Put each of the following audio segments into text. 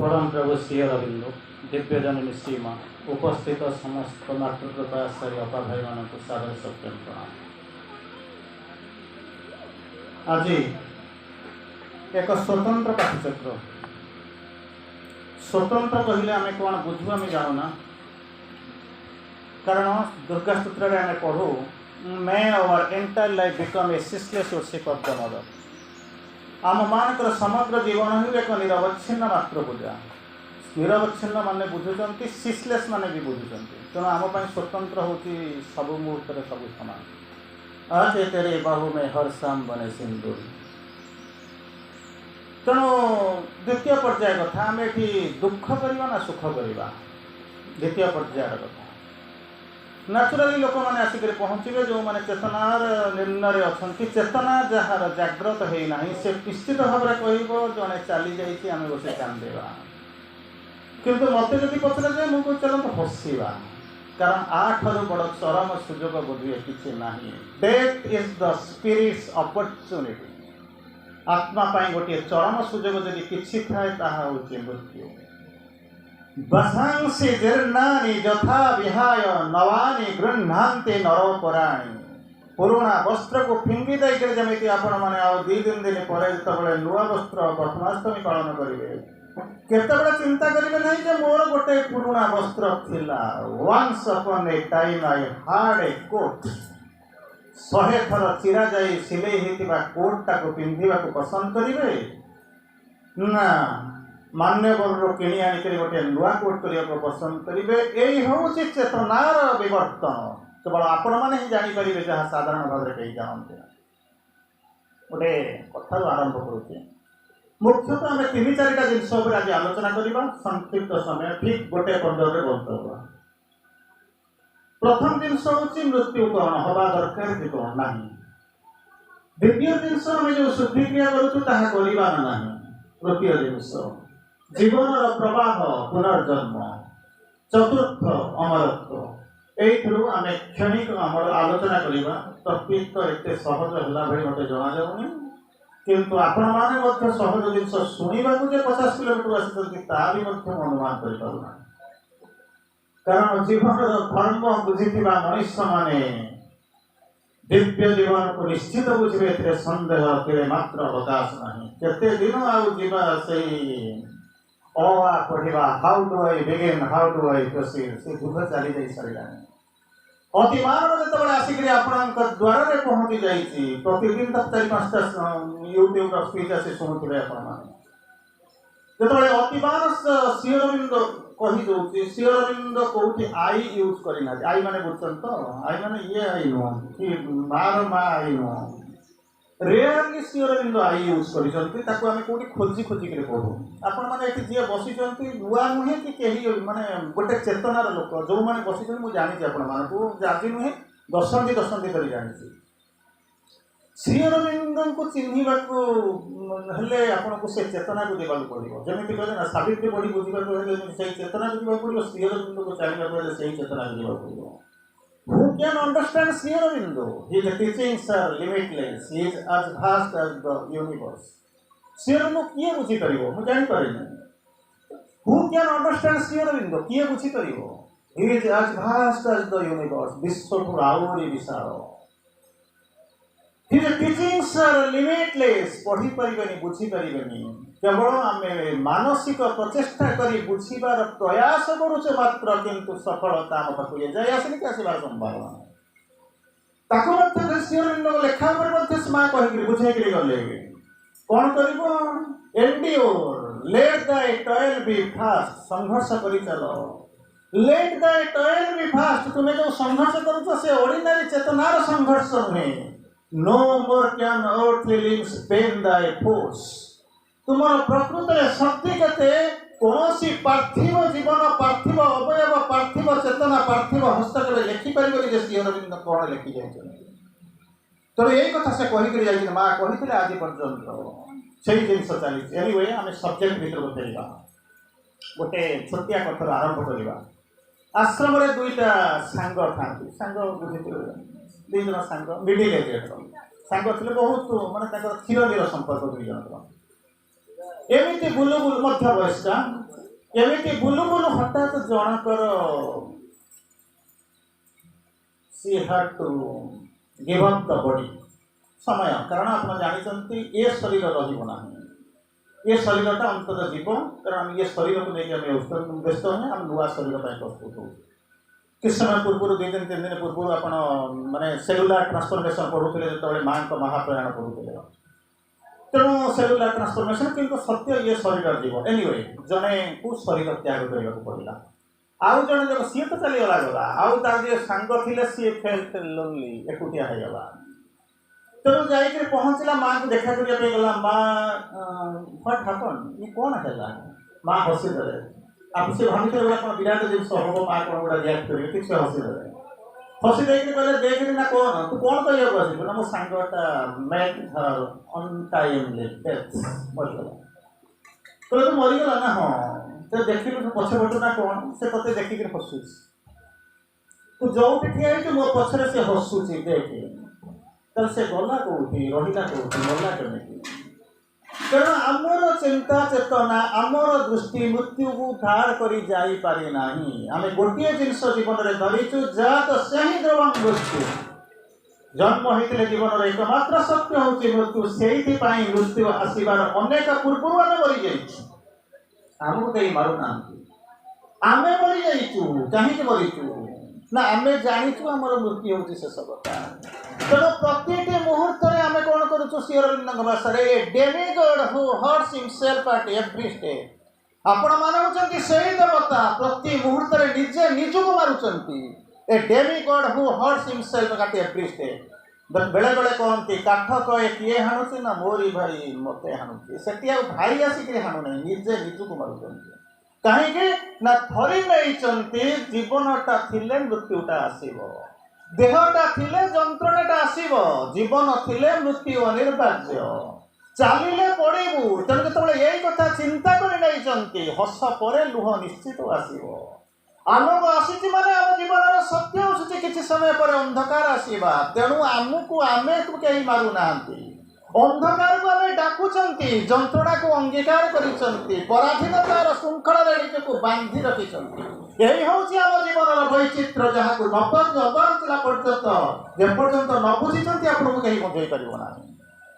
परम प्रभु श्री अरविंद दिव्य जननी सीमा उपस्थित समस्त मातृप्रताशारी अपा भाई मान सादर सत्यम प्रणाम। आज एक स्वतंत्र पाठचक्र स्वतंत्र कहले आम कौन बुझू आम जाना कारण दुर्गा सूत्र आम पढ़ू मैं our entire life become a ceaseless worship of the mother. आम मानकर समग्र जीवन ही एक निरवच्छिन्न मात्र पूजा। निरवच्छिन्न माने बुझुंट सिसलेस माने भी बुझुंट तेणु आम स्वतंत्र होती सब मुहूर्त सब समान। आज तेरे बाहु में हर शाम बने सिंदूर। तेणु द्वितीय पर्याय कथा आम ये दुख करवा ना सुख करवा द्वितीय पर्यायर कथा न्याचुराली लोक मैंने आसिक पहुँचे जो मैंने चेतनार निम्न अच्छा चेतना जार जाग्रत होना से निश्चित भाव में कह जड़े चली जाइए आम बस कांदेवा किंतु मत जब पचरा जाए मुझे चलते हसवा कारण आठू बड़ चरम सुजोग बोधे किसी ना। Death is the spirit's opportunity. आत्मा गोटे चरम सुजोग जदि किसी थाए ताहा होची मृत्यु। बसांसी जीर्णानि यथा विहाय नवानि गृह्णान्ति नरोपराणि। पुराणा वस्त्र को फिंगी देकर जमी आपण मैंने आउ दी दिन पर जो नुआ वस्त्र प्रथमाष्टमी पालन करेंगे केतबे चिंता करेंगे नहीं कि मोर गोटे पुराणा वस्त्र थिला। Once upon a time I heard a quote. 100 थर चिरा जाई सिले होता कोटा को पिंधा पसंद करेंगे ना मान्यवर किणी आनिक गोटे नुआ कोट करने को पसंद करेंगे। यही हूँ चेतनार विवर्तन केवल आपण मैंने ही जापर जहाँ साधारण भाव में कहीं जानते। गोटे कथा आरंभ करुचे मुख्यतः आम 3-4टा जिनस आज आलोचना करवा संक्षिप्त समय ठीक गोटे पर्याय बोलते। प्रथम जिनस हूँ मृत्यु कौन हवा दरकार कि कौन ना। द्वितीय जिनस आम जो शुद्धिक्रिया करूँ ना। तृतीय जिनस जीवन प्रवाह पुनर्जन्म। चतुर्थ अमरत्व। यू आम क्षणिक आमर आलोचना करवा तत्वित एत सहज है भाई मत जना जाऊनी किंतु आपण मैंने सहज जिन शुणा 50 किलोमीटर आसी अनुमान करना कारण जीवन धर्म बुझी मनुष्य माने दिव्य जीवन को निश्चित बुझे सन्देह के मात्र अवकाश नहीं। केते दिन आउ जीवा से पढ़ा how do I begin how do I proceed से दुख चली जा सारा। अति मानव जो आसिक आपण द्वार पहुँची जाइए प्रतिदिन 4-5टा यूट्यूब स्पीच आसी शुणुवे जो अति मानस श्री अरविंद कही दौर श्री अरविंद कौटी आई यूज करना। आई माने बुझुन तो आई माने ये आई नुह कि मार माँ आई नुह रेयरली श्री अरविंद आई यूज करें कौटी खोजी खोजिक पढ़ू। आपण मैंने जी बसी नुआ नुहे कि कहीं माने गोटे चेतनार लोक जो मैंने बसी मुझे जानी आपण आज नुहे दशंधि कर जानी। श्री अरविंद को चिन्हवा आपको से चेतना को देवा पड़ो जमी कहले ना सावित्री बड़ी बुझा से चेतना को देवा पड़ो। श्री अरविंद को चाहिए से चेतना को देवा पड़ो। Who can understand Sri Aurobindo? His teachings are limitless. He is as vast as the universe. Sri Aurobindo किए बुझी करिवो मु जानि पारिनी। Who can understand Sri Aurobindo? किए बुझी करिवो? He is as vast as the universe. विश्व आहुरी विशाल। His teachings are limitless. पढ़ी पारिबेनी बुझी पारिबेनी केवल आम मानसिक प्रचेषा कर बुझार प्रयास करुचे मात्र किंतु सफलता आम पाक जाए आसनी कि आसबार संभावना श्री अरविंद लेखा माँ कह बुझे गले कौन कर endure let thy toil be fast संघर्ष कर चल। Let thy toil be fast तुम्हें जो संघर्ष करुच से ऑर्डिनरी चेतनार संघर्ष नुहे। No more can earthly limbs pain thy force. तुम प्रकृत शक्ति के कौन पार्थिव जीवन पार्थिव अवयव पार्थिव चेतना पार्थिव हस्तक लिखिपर श्री अरविंद कौन लिखी जाए। तो यही कथा से कहीकि जाइए माँ कही आज पर्यंत से जिन चली। एनिवे आम सब्जेक्ट भर को फेरवा गोटे छोटिया कथर आरंभ करवा। आश्रम 2टा सांग था सांग बुझे 2 जन सांग मिडिल एज सांग थे बहुत मानते क्षीर नीर संपर्क 2 जन एमती बुलुबुल मध्य वयस्का एमती बुलु बुलु हठात जनकर she had to give up the body समय कारण आप जानते ये शरीर रहा ये शरीरटा अंतर जीव कारण ये शरीर को लेकिन व्यस्त हुए आम नुआ शरीर प्रस्तुत हो किस समय पूर्व 2 दिन 3 दिन पूर्व आप माने सेलुलार ट्रांसफॉर्मेशन पढ़ुते जो माँ का महाप्रयाण पढ़ुते तेणु सेलुलार ट्रांसफॉर्मेशन किंतु सत्य ये शरीर जीव एनीवे जने को शरीर त्याग करने को पड़ा आउ जन जब सी तो चलीगला गला आउ तार जे सांग थिले सी फेल्ट लोनली एकुटिया हो गला तेणु जाकर पहुँचला माँ को देखा करने गला माँ व्हाट हैपन ये कौन है माँ हसीदे आप से भाभी कौन विराट जिस हम माँ कौन गोटा रियाक्ट करेंगे ठीक से हसीदे हसी देख कहले देख ना कौन तू कौन कह ना मो सांगटा मेट हर अनटाइमली डेथ मरगला तो तू मरीगला ना हाँ तो देखिलु तू पछे पटू ना कौन से तते देखिक हसुच तू जो ठिया है मो पछरे से हसुच देख तो से गला कौटी रहिला कौटी गला केमिति कारण आमर चिंता चेतना आमर दृष्टि मृत्यु को धार करी जाई पारे नाही आमे गोटिए जिनस जीवन रे धरिचु जात सही द्रवं मृत्यु जन्म होइतिले जीवन रे एकमात्र सत्य होची मृत्यु सेहिति पाई मृत्यु आसीबार अनेक पूर्व आमे मरि जाइछु आमको कई मारू ना आमे मरि जाइछु काहे मरिछु ना आमे जानिछु हमर मृत्यु होची शेष कथा तेणु प्रति मुहूर्त में आम कौन करुँ श्री अरविंद भाषा demigod who hurts himself at every step आपण मानुंट से देवता प्रति मुहूर्त में निजे निजक मारुंट a demigod who hurts himself at every step बेले बेले कहती काठ कहे किए हाणुची ना मोरी भाई मते हाणुची से भाई आसिक हाणु ना निजे निजक मारुंट कहीं ना थरी नहीं जीवनटा थिले मृत्युटा आसीबो देहटा थिले जंत्रणाटा आसीबो जीवन थिले मृत्यु अनिर्वार्य चलिले पड़ू तेणु जो यही कथा चिंता कर हस पर लुह निश्चित आसीबो आलोक आसी माने आम जीवन सत्य आसूँ किसी समय पर अंधकार आसवा तेणु आमको आमे तो कहीं मारूना अंधकार को आम डाकुंट जंत्रणा को अंगीकार कराधीनतार श्रृंखला निजक बांधि रखिंट यही हूँ आम जीवन वैचित्र जहाँ को नबंचला पर्यंत जेपर्यंत न बुझी आपको कहीं बंधे पार ना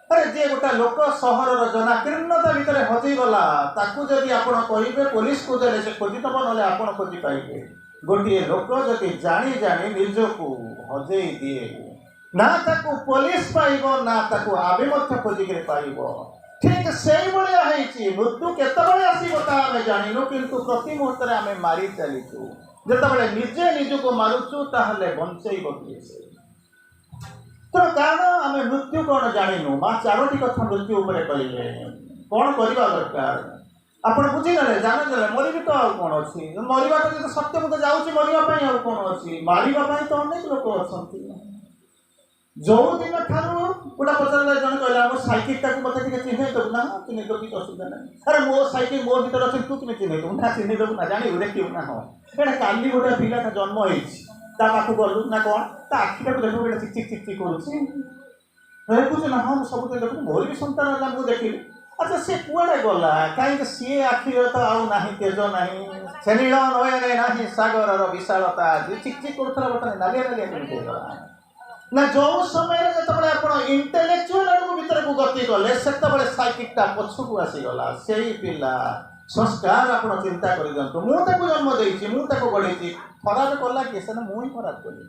अरे जी गोटा लोक सहर जनाकीर्णता भितर हजिगला ताकू जदि आप कहे पुलिस को देले से खोजिदब ना आप खोजी पाइबे गोटे लोक जदि जानी जानी निजक हजई दिए ना ताकू पुलिस पाइब ना ताकू आबे मध्य खोजिक पाइब ठीक से मृत्यु केतबे आसो जाणु किंतु प्रति मुहूर्त में आम मारी चलीचु जिते निजे निजक मारुचु ताहले बंचेब किए से तो कारण आम मृत्यु कौन जाणु माँ 4टी कथा मृत्यु उपरे कहले कौन करवा दरकार आप बुझीने जाने मरबी तो आउ कौन अच्छी मरवा तो सत्य मुझे जाऊँगी मरवाई आउ कौन अच्छी मारिवाई तो अनेक लोक अच्छा जो दिन ठारू गोटा पचारे जन कहला मो साइकिलटा को मत चिन्ह देबू ना चिन्ह देव किसी असुविधा ना अरे मो साइकिल मो भर अच्छे तू तुम्हें चिन्ह देबू ना चिन्ह देबू ना जानू देखू ना हाँ एटा काली गोटे पिला जन्म होती गलु ना कौन आखिटा को देखो चिक चिक चिक चिक करुच ना हाँ सब देखो मोर भी सन्तान है मुझे देखिली अच्छा सी कुआड़े गला कहीं सी आखिर तो आउ ना तेज ना से नील नयने ना सागर विशालता चिक चिक करूला बर्तमान नालिया नालिया केमी ना जो समय आप इंटेलेक्चुअल आड़ भर को गति कले से साइकिटा पछकू आसीगला से पिला संस्कार आप चिंता कर दिखाँ मुझे जन्म देती मुझे बढ़े खराब कला किए से मुझे खराब कली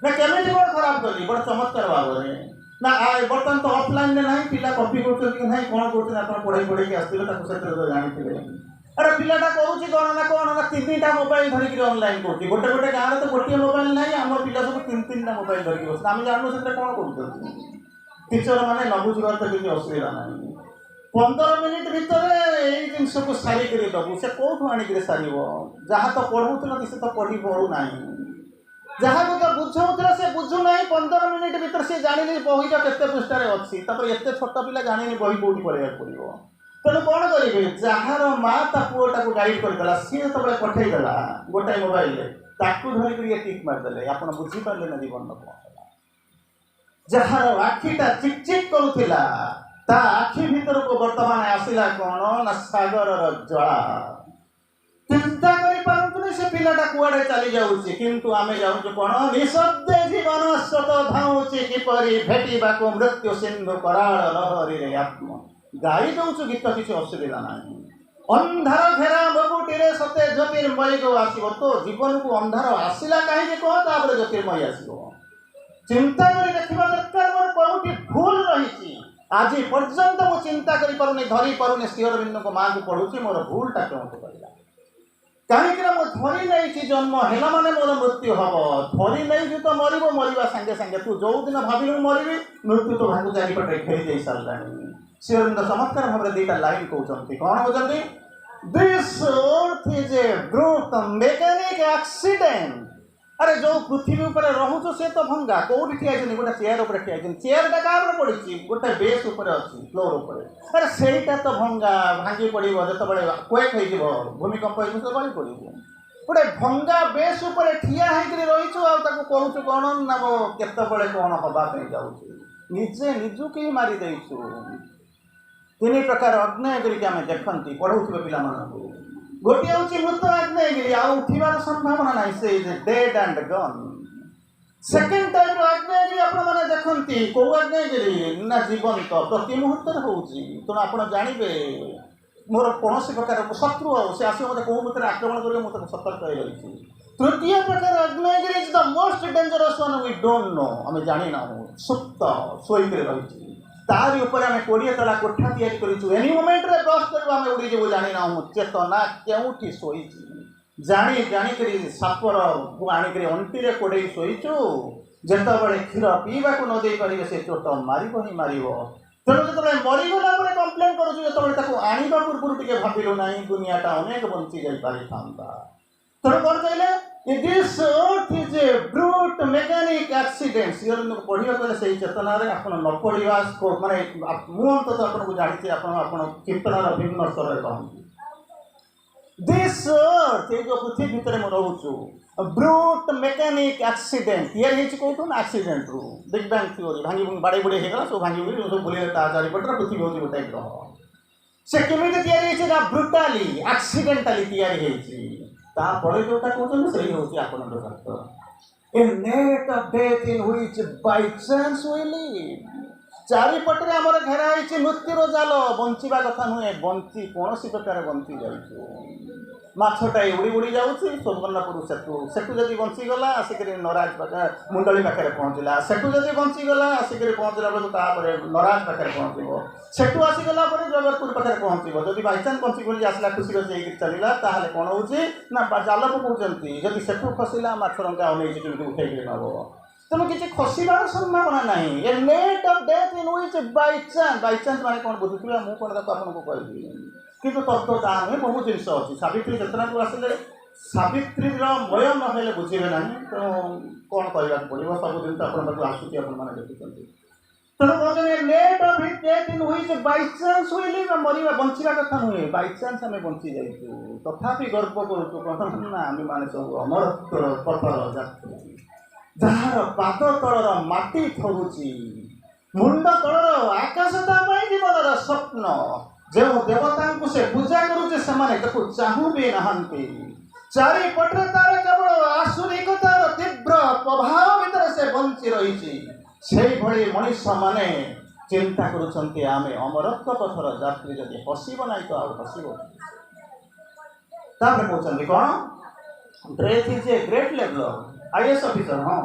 ना केमी कौन खराब कली बड़े चमत्कार भाव में ना बर्तमान तो ऑफलाइन ना पिला कॉपी कर ना कौन कर पढ़े पढ़े आसते जानी अरे पिलाटा कौन ना कौन ना 3टा मोबाइल धरिक ऑनलाइन कर गोटे गोटे गाँव में तो गोटे मोबाइल ना आम पिला सब 3-3टा मोबाइल धरिक बस आम जानू से कौन कर टीचर मैंने न बुझार तो किसी असुविधा ना 15 मिनिट भितर यही जिनस को सारिक दबू से कौटू आणिक सार जहाँ तो पढ़ाऊल से तो पढ़ी पढ़ूना जहाँ को तो बुझाऊला से बुझुना 15 मिनिट भितर सी जानी बहीटा के पृष्ठार अच्छी एत छोट पिला जानी बही कौटी पढ़ाई पड़ो तेणु कौन करेंगे जार माँ ता पुआटा को गाइड करदेला सी जो पठेदेला गोटाए मोबाइल धरिक ये टिक मारदे आप बुझीपारे ना जीवन कौन जार आखिटा चिक चिक करूला ता आखि भीतर को बर्तमान आसला कौन ना सागर जला चिंता करि पारंतु से पिलाटा कुआडे चली जाउछि किंतु आमे जाउछु कोन निशब्दे जीवन सत धाउछि किपरि भेटिबाको मृत्यु सिंधु कराळ लहरी रे आत्मा गाई दउछु गीत किछि असुविधा नाही अंधार घेरा मगुटीरे सते ज्योतिर्मय को आसीबो तो जीवन को अंधार आसिला काहे जे को तापर ज्योतिर्मय आसीबो चिंता करि देखिबा दरकार मोर कोउठी भूल रहिछि आज पर्यंत मु चिंता करि पारुनी धरि पारुनी स्थिर बिंदु को मां को पढुछि मोर भूलटा कोउठी करिला काहे मो धरी नहीं जन्म है माने मोर मृत्यु हम धरी नहीं तो मरब मरवा सांगे सांगे तू जो दिन भाविलु मरबी मृत्यु तो भागु चारिपटे खेली जाई सारलानी श्रीअरविंद चमत्कार भाव दुईटा लाइन कहते कौन कहते this earth is a brute mechanic accident अरे जो पृथ्वी ऊपर रहूचो से तो भंगा कोठी ठिया छनी गोटे चेयर ऊपर ठिया छनी चेयर टा का पड़ी गोटे बेस ऊपर अछि फ्लोर ऊपर अरे सेटा तो भंगा भांगी पड़िबो जतबळे क्वेक होई जिवो भूमिकंप होई तो गली पड़िबो गोटे भंगा बेस ऊपर ठिया हेकरी रहिछु आ ताको कहूछु कोन ना केतबळे कोन हबा पे जाउछु निजे निजु के मारी देइछु तीन प्रकार अग्नेयगिरी आम देखती पढ़ाऊे पिला गोटे हूँ मृत आग्नेयगिरी आठिबार संभावना ना से dead and gone second type आग्नेयगिरी आपने देखती कौ आग्नेयगिरी ना जीवंत प्रति मुहूर्त होती तेणु आप जानवे मोर कौन प्रकार शत्रु हो से आस मत कौ मुहूर्त आक्रमण करेंगे मुझे सतर्क रही तृतीय प्रकार आग्नेयगिरी is the most dangerous one we don't know आम जानी ना सुप्त शोक रही तारी ऊपर आम 20 तला कोठा तैयारी एनी मोमेंट रे ब्रश करबा आम उड़ी जेबो जानी ना चेतना केउठी सोईची जानी जानी करी सापर को आनी करी अंटी रे कोडे सोईचु जेतबळे क्षीर पीबा को न दे परिबे से चोट मारिबो ही मारिबो तेणु जेतबळे मरिगला परे कंप्लेन करूछु जेतबळे ताको आनिबा पूर्व टिके भाबिलो नाही दुनियाटा अनेक बंची जाई पारि थांता तेणु कोन कहले this earth is a brute mechanic accident Sri Aurobindo को पढ़िया कहले से चेतना रे आपण न पढ़िबा माने मुहंत तो आपण को जानिछे आपण कीर्तनर भिन्न स्तर रे कहନ୍ତି दिस अर्थ ए जो पृथ्वी भीतर म रहउछु brute mechanic accident here which कोठुन एक्सीडेंट रू बिग बैंग थ्योरी भांगी बाड़े बुड़े हेगला सो भांगी बुड़े सो बोले ता चारि पटर पृथ्वी होची गोटे ग्रह से केमिति तयारी हेछि ना ब्रूटली एक्सीडेंटली तयारी हेछि तापर जोटा कहते सही होची आपन शास्त्र a net of death in which by chance we live चारिपटे आमर घेरा होती मृत्युर जाल बंचिबा कथा नुहे बंची कौन प्रकार बंची जाऊँ माछटाई उड़ी उड़ी जाऊँगी सोमगन्नापुर सेतु सेतु जदि बंचीगला आसिक नराज मुंडली पाखे पहुँचला सेतु जदि बंचीगला आसिक पहुँचला बेलू नराज पाखे पहुँचो सेतु आसीगला जगतपुर पाखे पहुँचो जदि बाईचान्स बंची आसला खुशी से चलला ताहले कौन हो जाल पकाउछन्ति जदि सेतु खसला माछरंका अनेक केମିତି उठेक नब तेणु किसी खसबार संभावना नहीं a net of death in which by chance माने कौन बुझुथिबा मु कोन दाको आपनको कहबी किंतु तत्वता में बहुत जिनस अच्छी सावित्री चेतना को आसिले सावित्री मय नहेले बुझे ना तो कौन कहवा पड़ो सब दिन तो आसूँ आप देखुं तेणु कहते net of death in which by chance हुई मरवा बंचा कथा नुहे बाय चांस आम बंची जाइए तथापि गर्व करूँ कौन ना आम मैंने सब अमरत्वर पथर जात्री जार पाद तलर माटी थरुची मुंड तलर आकाशता जीवन स्वप्न जो देवता को से पूजा करुचे से चाहू भी नहांती चारिपटे तार केवल आसुरिकतार तीव्र प्रभाव भीतर से बंची रही से भली मनुष्य माने चिंता करुछंती आमे अमरत्व पथर यात्री जदि हसीब ना तो आउ हसीब तापर कहते कौन death is a great level IAS officer हाँ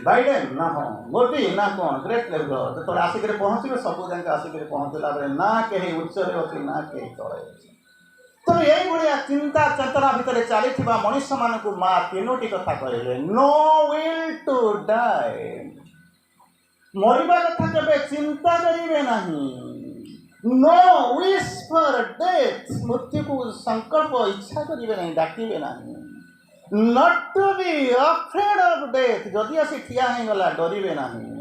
बाइडेन ना हाँ मोदी ना कौन ग्रेट लेवल तो आसिक पहुँचे सब जाए आसिक पहुँचला बेले ना कहीं उच्चरे अच्छी ना कहीं तले तो यही चिंता चेतना भितर चली मनुष्य मानक माँ तीनोटी कथा कहले नो विल टू डाई मरवा कथा केबे चिंता करेंगे नहीं नो विश फॉर डेथ मृत्यु को संकल्प इच्छा करेंगे नहीं डाकिबे नहीं not to be afraid of death जदि आसी ठिया हो गला डरिबे नहीं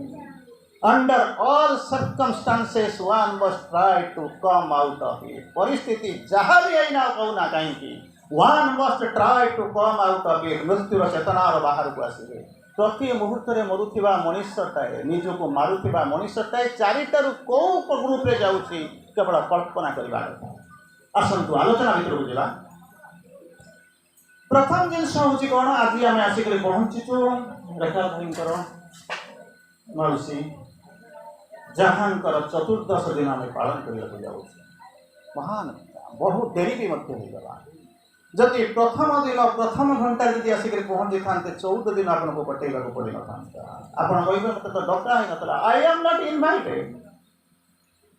under all circumstances one must try to come out of it परिस्थिति जहाँ भी आई ना कहूना कहीं one must try to come out of it मृत्युर चेतनार बाहर को आसवे प्रति मुहूर्त में मरुवा मनुष्यटाए निजको मारुवा मनुष्यटाए चारिटारू कौ ग्रुप रे जाउछि केवल कल्पना करबा आसंतु आलोचना भितर बुझा प्रथम जिनस हूँ कौन आज आम आसिक पहुँचीचु रेखा भाईंकर मौसी जहाँकर चतुर्दश दिन आम पालन करने जाऊँ महान बहुत डेरी भी होगा जदि प्रथम दिन प्रथम घंटा जी आसिक पहुँची था 14 दिन आपको कटेगा पड़ ना आप मत तो डका ही ना आई एम नॉट इनवाइटेड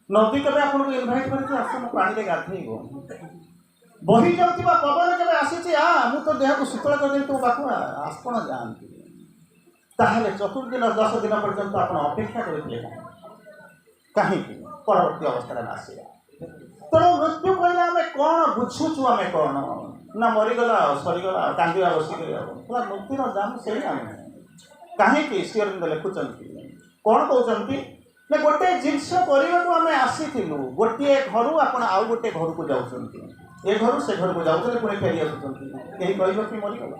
नदी केवे आपको इनभाइट करके आस पानी गाधेब बही जाऊा पवन केवे आसी मु तो देह को शीतल कर तु पाखु आपण जाती ताहले चतुर्दिन 10 दिन पर्यंत आप अपेक्षा करते कहीं परवर्ती अवस्था आसवा तेणु मृत्यु कहले आम कौन बुझुचु आम कौन ना मरीगला सरीगला कांदा बसिक पूरा मृत्युर दाम से कहीं श्रीअरविंद लिखुंट कौन कहते ना गोटे जिनस करने को आम आसीलु गोटे घर आप आउ गोटे घर को जाऊँ ए घर से घर को जाऊँ पुणी फेरी आसुँच कह कि मरीगला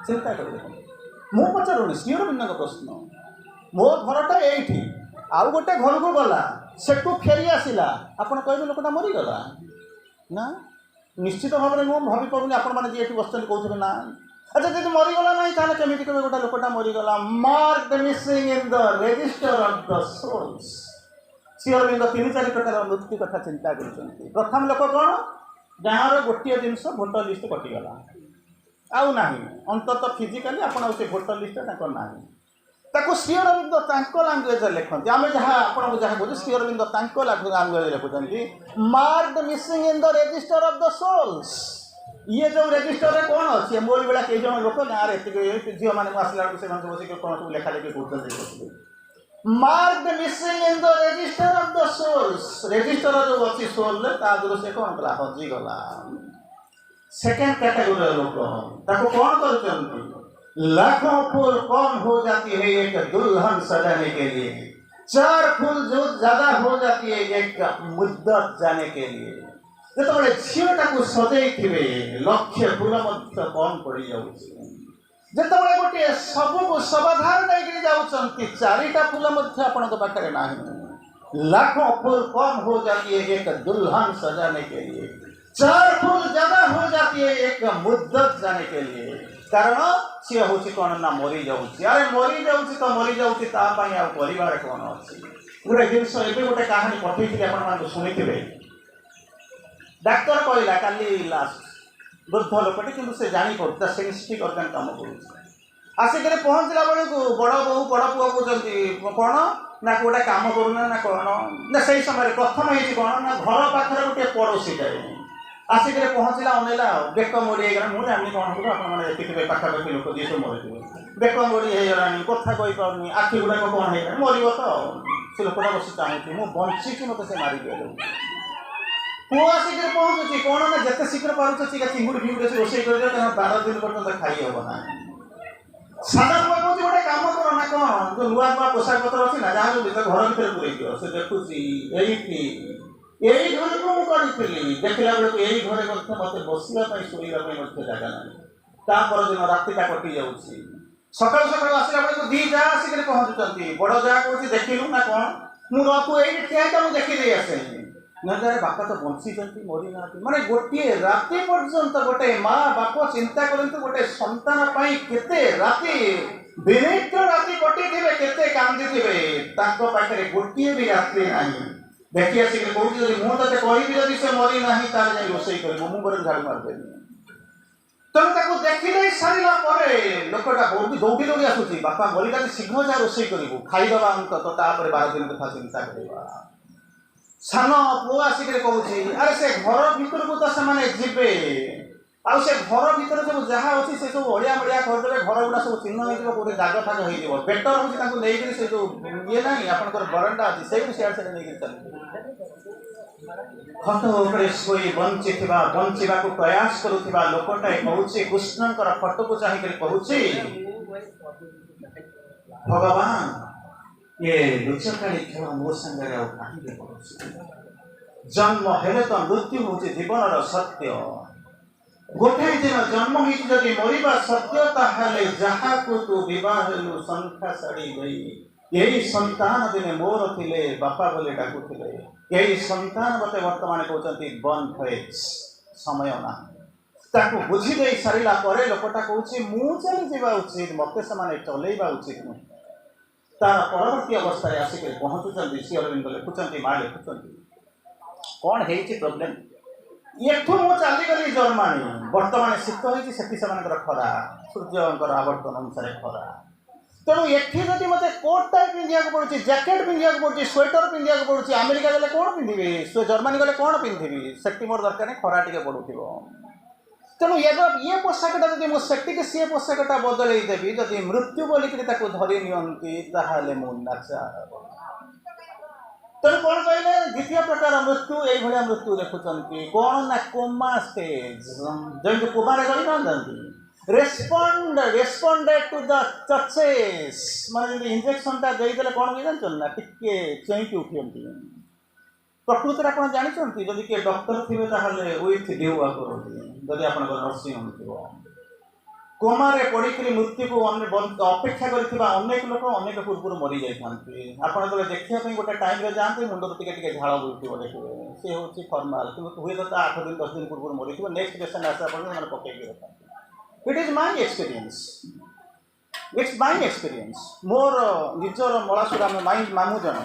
चिंता कर मु पचारूनी श्रीअरविंद प्रश्न मो घरटा ये आउ गोटे घर को गला सेठू फेरी आसला आप कहे लोकटा मरीगला ना निश्चित भाव में मुझे भावी पानी आपण मैंने ये बस कहते ना अच्छा जब मरीगला ना ताले केमी कहे गोटे लोकटा मरीगला mark the missing in the register of the souls Sri Aurobindo 3-4 प्रकार मृत्यु कथा चिंता कर प्रथम लोक कौन गाँव गोटे जिनस भोटर लिस्ट कटिगला आउ ना अंतत फिजिकाली आप भोटर लिस्ट ना ताको श्रीअरविंद लांगुएज लिखते आम जहाँ आपको जहाँ कहते श्रीअरविंद लांगुएज लिखुंट mark the missing in the register of the souls ये जो रजिस्टर में कौन अच्छे मोरी बेला कई जन लोक गाँव में झील मैंने आसला से बस कौन सब लेखा लेखि कर mark the missing in the register of the souls register जो अच्छी सोल से कौन कला हजिगला सेकेंड कैटेगोरी लोक ताको कौन कर लाखों फूल कम हो जाती है एक दुल्हन सजाने के लिए 4 फूल जो ज्यादा हो जाती है एक मुद्दत जाने के लिए जो बड़े झीलटा को सजाई थे लक्ष्य फूल कम पड़ जो गोटे सबको समाधान नहीं जाऊँगी 4टा फूल आपण पाखे ना लाखों फूल कम हो जाती है एक दुल्हन सजाने के लिए 4 फूल ज्यादा हो जाती है एक मुद्दत जाने के लिए कारण सी हूँ कौन ना मरी जाऊँगी अरे मरी जाऊँगी तो मरी जाऊँगी कर कौन अच्छी गोटे जिनस ए गोटे कहानी पठे आप शुणी डाक्तर कहला काली लास्ट वृद्ध लोकटे कि से जापर सेन्सिटिव अर्गान कम कर आसिक पहुँचला बेलू बड़ बो बड़ पुआ कहते कौन ना गोटे कम करूना ना कौन ना से समय प्रथम ये कौन ना घर पाखे गोटे पड़ोसी टाइम आसिक पहुँचला अनेला बेक मोड़ी होगा मुझे जानी कौन कर आपने देखिए पाखापाखि लोक जी सब मरी बेक मोड़ी होगा कथा कही पारनी आखि गुड़ाक कौन है मर तो से लोकटा बस चाहूँगी मुझे बंची मत से मारी दिया पुआ आसिक पहुँचुची कौन ना जिते शीघ्र पार्छ चिंगुड़ी फिंगुड़ी से रोषे कर 12 दिन पर्यटन खाई हम ना सादा पुआ कौन गोटे कम कर ना कौन जो नुआ नुआ पोशाक पत्र अच्छी ना जहाँ जो घर भर पूरे से देखुची यही घर को मुझे देखला बेलू यही घरे मत बसवाई शोवाई जगह ना दिन रातिटा कटि जाऊँगी सकाल सकाल आसला बेलू 2 जा आसिक पहुँचुंट बड़ जा कह देखिलु ना कौन मुझे ये ठिया मुझे देखी आसे ना जाए बापा तो बंची मरी ना माने गोटे राति पर्यंत गोटे माँ बाप चिंता करते गोटे संतान केते राति विनित राति कटि थे केते कांदी थे पाखे गोटे भी रात्रि ना देखी आसिक कहूँ मुझे कहबी जब से मरी ना तार रोषे कर मुझे झाड़ू मारदेवी तेणु देखी नहीं सारा लोकटा बहुत दौड़ी दौड़ी आसूँ बापा मरीगला शीघ्र जा रोषे करूँ खाईदे अंत तो 12 दिन कथा चिंता करवा सान पु आसिक कहूँ अरे से घर भीतर को तो से जीवे आ से घर भीतर सब जहाँ अच्छी से सब अड़िया मड़िया करदे घर गुड़ा सब चिन्ह हो दाग फाग हो बेटर हूँ नहीं से जो ये ना आपंकर बरंडा अच्छी से सियाड़े नहीं चलते खत उपरे शोई बंचा प्रयास करुवा लोकटाए कहूँ कृष्णकर फटो को चाहिए कहूँ भगवान ये लुचकाड़ी खेल मो सागर जन्म हेले तो मृत्यु हूँ जीवन सत्य गोटे दिन जन्म होती मरवा सत्य ताहले जहाँ को तू बहलु संख्या साड़ी गई यही संतान दिने मोर थिले बापा बोले डाकुले यही संतान मते वर्तमान कहते बन फेज समय ना ତାକୁ ବୁଝି ଦେଇ ସାରିଲା ପରେ ଲୋକଟା କହୁଛି ମୁଁ ଚାଲିଯିବା ଉଚିତ, ମୋତେ ସେମାନେ ଚଲେଇବା ଉଚିତ ନୁହେଁ। ତାର ପରବର୍ତ୍ତୀ ଅବସ୍ଥାରେ ଆସିକରି ପହଞ୍ଚୁଛନ୍ତି। ଶ୍ରୀ ଅରବିନ୍ଦ ଲେଖୁଛନ୍ତି, ମା ଲେଖୁଛନ୍ତି, କ'ଣ ହେଇଛି ପ୍ରୋବ୍ଲେମ୍? ଏଠୁ ମୁଁ ଚାଲିଗଲି ଜର୍ମାନୀ, ବର୍ତ୍ତମାନ ଶୀତ ହେଇଛି, ସେଠି ସେମାନଙ୍କର ଖରା, ସୂର୍ଯ୍ୟଙ୍କର ଆବର୍ତ୍ତନ ଅନୁସାରେ ଖରା। ତେଣୁ ଏଠି ଯଦି ମୋତେ କୋଟ୍ ଟାଇ ପିନ୍ଧିବାକୁ ପଡ଼ୁଛି, ଜ୍ୟାକେଟ୍ ପିନ୍ଧିବାକୁ ପଡ଼ୁଛି, ସ୍ୱେଟର ପିନ୍ଧିବାକୁ ପଡ଼ୁଛି, ଆମେରିକା ଗଲେ କ'ଣ ପିନ୍ଧିବି, ଜର୍ମାନୀ ଗଲେ କ'ଣ ପିନ୍ଧିବି, ସେଠି ମୋର ଦରକାର ନାହିଁ, ଖରା ଟିକେ ପଡ଼ୁଥିବ। ତେଣୁ ଇଏ ପୋଷାକଟା ଯଦି ମୁଁ ସେଠିକି ସିଏ ପୋଷାକଟା ବଦଳେଇ ଦେବି, ଯଦି ମୃତ୍ୟୁ ବୋଲିକିରି ତାକୁ ଧରି ନିଅନ୍ତି, ତାହେଲେ ମୁଁ ନାଚା। ତେଣୁ କ'ଣ କହିଲେ, ଦ୍ୱିତୀୟ ପ୍ରକାର ମୃତ୍ୟୁ, ଏଇଭଳିଆ ମୃତ୍ୟୁ ଦେଖୁଛନ୍ତି। କ'ଣ ନା କୋମା ଷ୍ଟେଜ୍, ଯେମିତି କୋମାରେ ରହିଥାନ୍ତି, ରେସ୍ପଣ୍ଡେଡ୍ ଟୁ ଦ ଟଚେସ୍, ମାନେ ଯଦି ଇଞ୍ଜେକ୍ସନଟା ଦେଇଦେଲେ କ'ଣ ହୁଏ ଜାଣିଛନ୍ତି ନା, ଟିକେ ଚେଇଁକି ଉଠନ୍ତି। ପ୍ରକୃତରେ ଆପଣ ଜାଣିଛନ୍ତି, ଯଦି କିଏ ଡକ୍ଟର ଥିବେ ତାହେଲେ ୱିଥ୍ ଡ୍ୟୁ କରନ୍ତି, ଯଦି ଆପଣଙ୍କର ନର୍ସିଂ ହୋମ୍ ଥିବ। କୋମାରେ ପଡ଼ିକରି ମୃତ୍ୟୁକୁ ଅପେକ୍ଷା କରିଥିବା ଅନେକ ଲୋକ ଅନେକ ପୂର୍ବରୁ ମରିଯାଇଥାନ୍ତି। ଆପଣ ଯେତେବେଳେ ଦେଖିବା ପାଇଁ ଗୋଟେ ଟାଇମ୍ରେ ଯାଆନ୍ତି, ମୁଣ୍ଡରୁ ଟିକେ ଟିକେ ଝାଳ ବୋହୁଥିବ, ଦେଖିବେ ସେ ହେଉଛି ଫର୍ମାଲ, କିନ୍ତୁ ହୁଏତ ତା 8 ଦିନ 10 ଦିନ ପୂର୍ବରୁ ମରିଥିବ। ନେକ୍ସଟ ପେସେଣ୍ଟ ଆସିଲା ପରେ ସେମାନେ ପକେଇକି ରଖନ୍ତି। It is my experience, it's my experience. ମୋର ନିଜର ମଳାସୁର ମାମୁଁ ଜଣେ,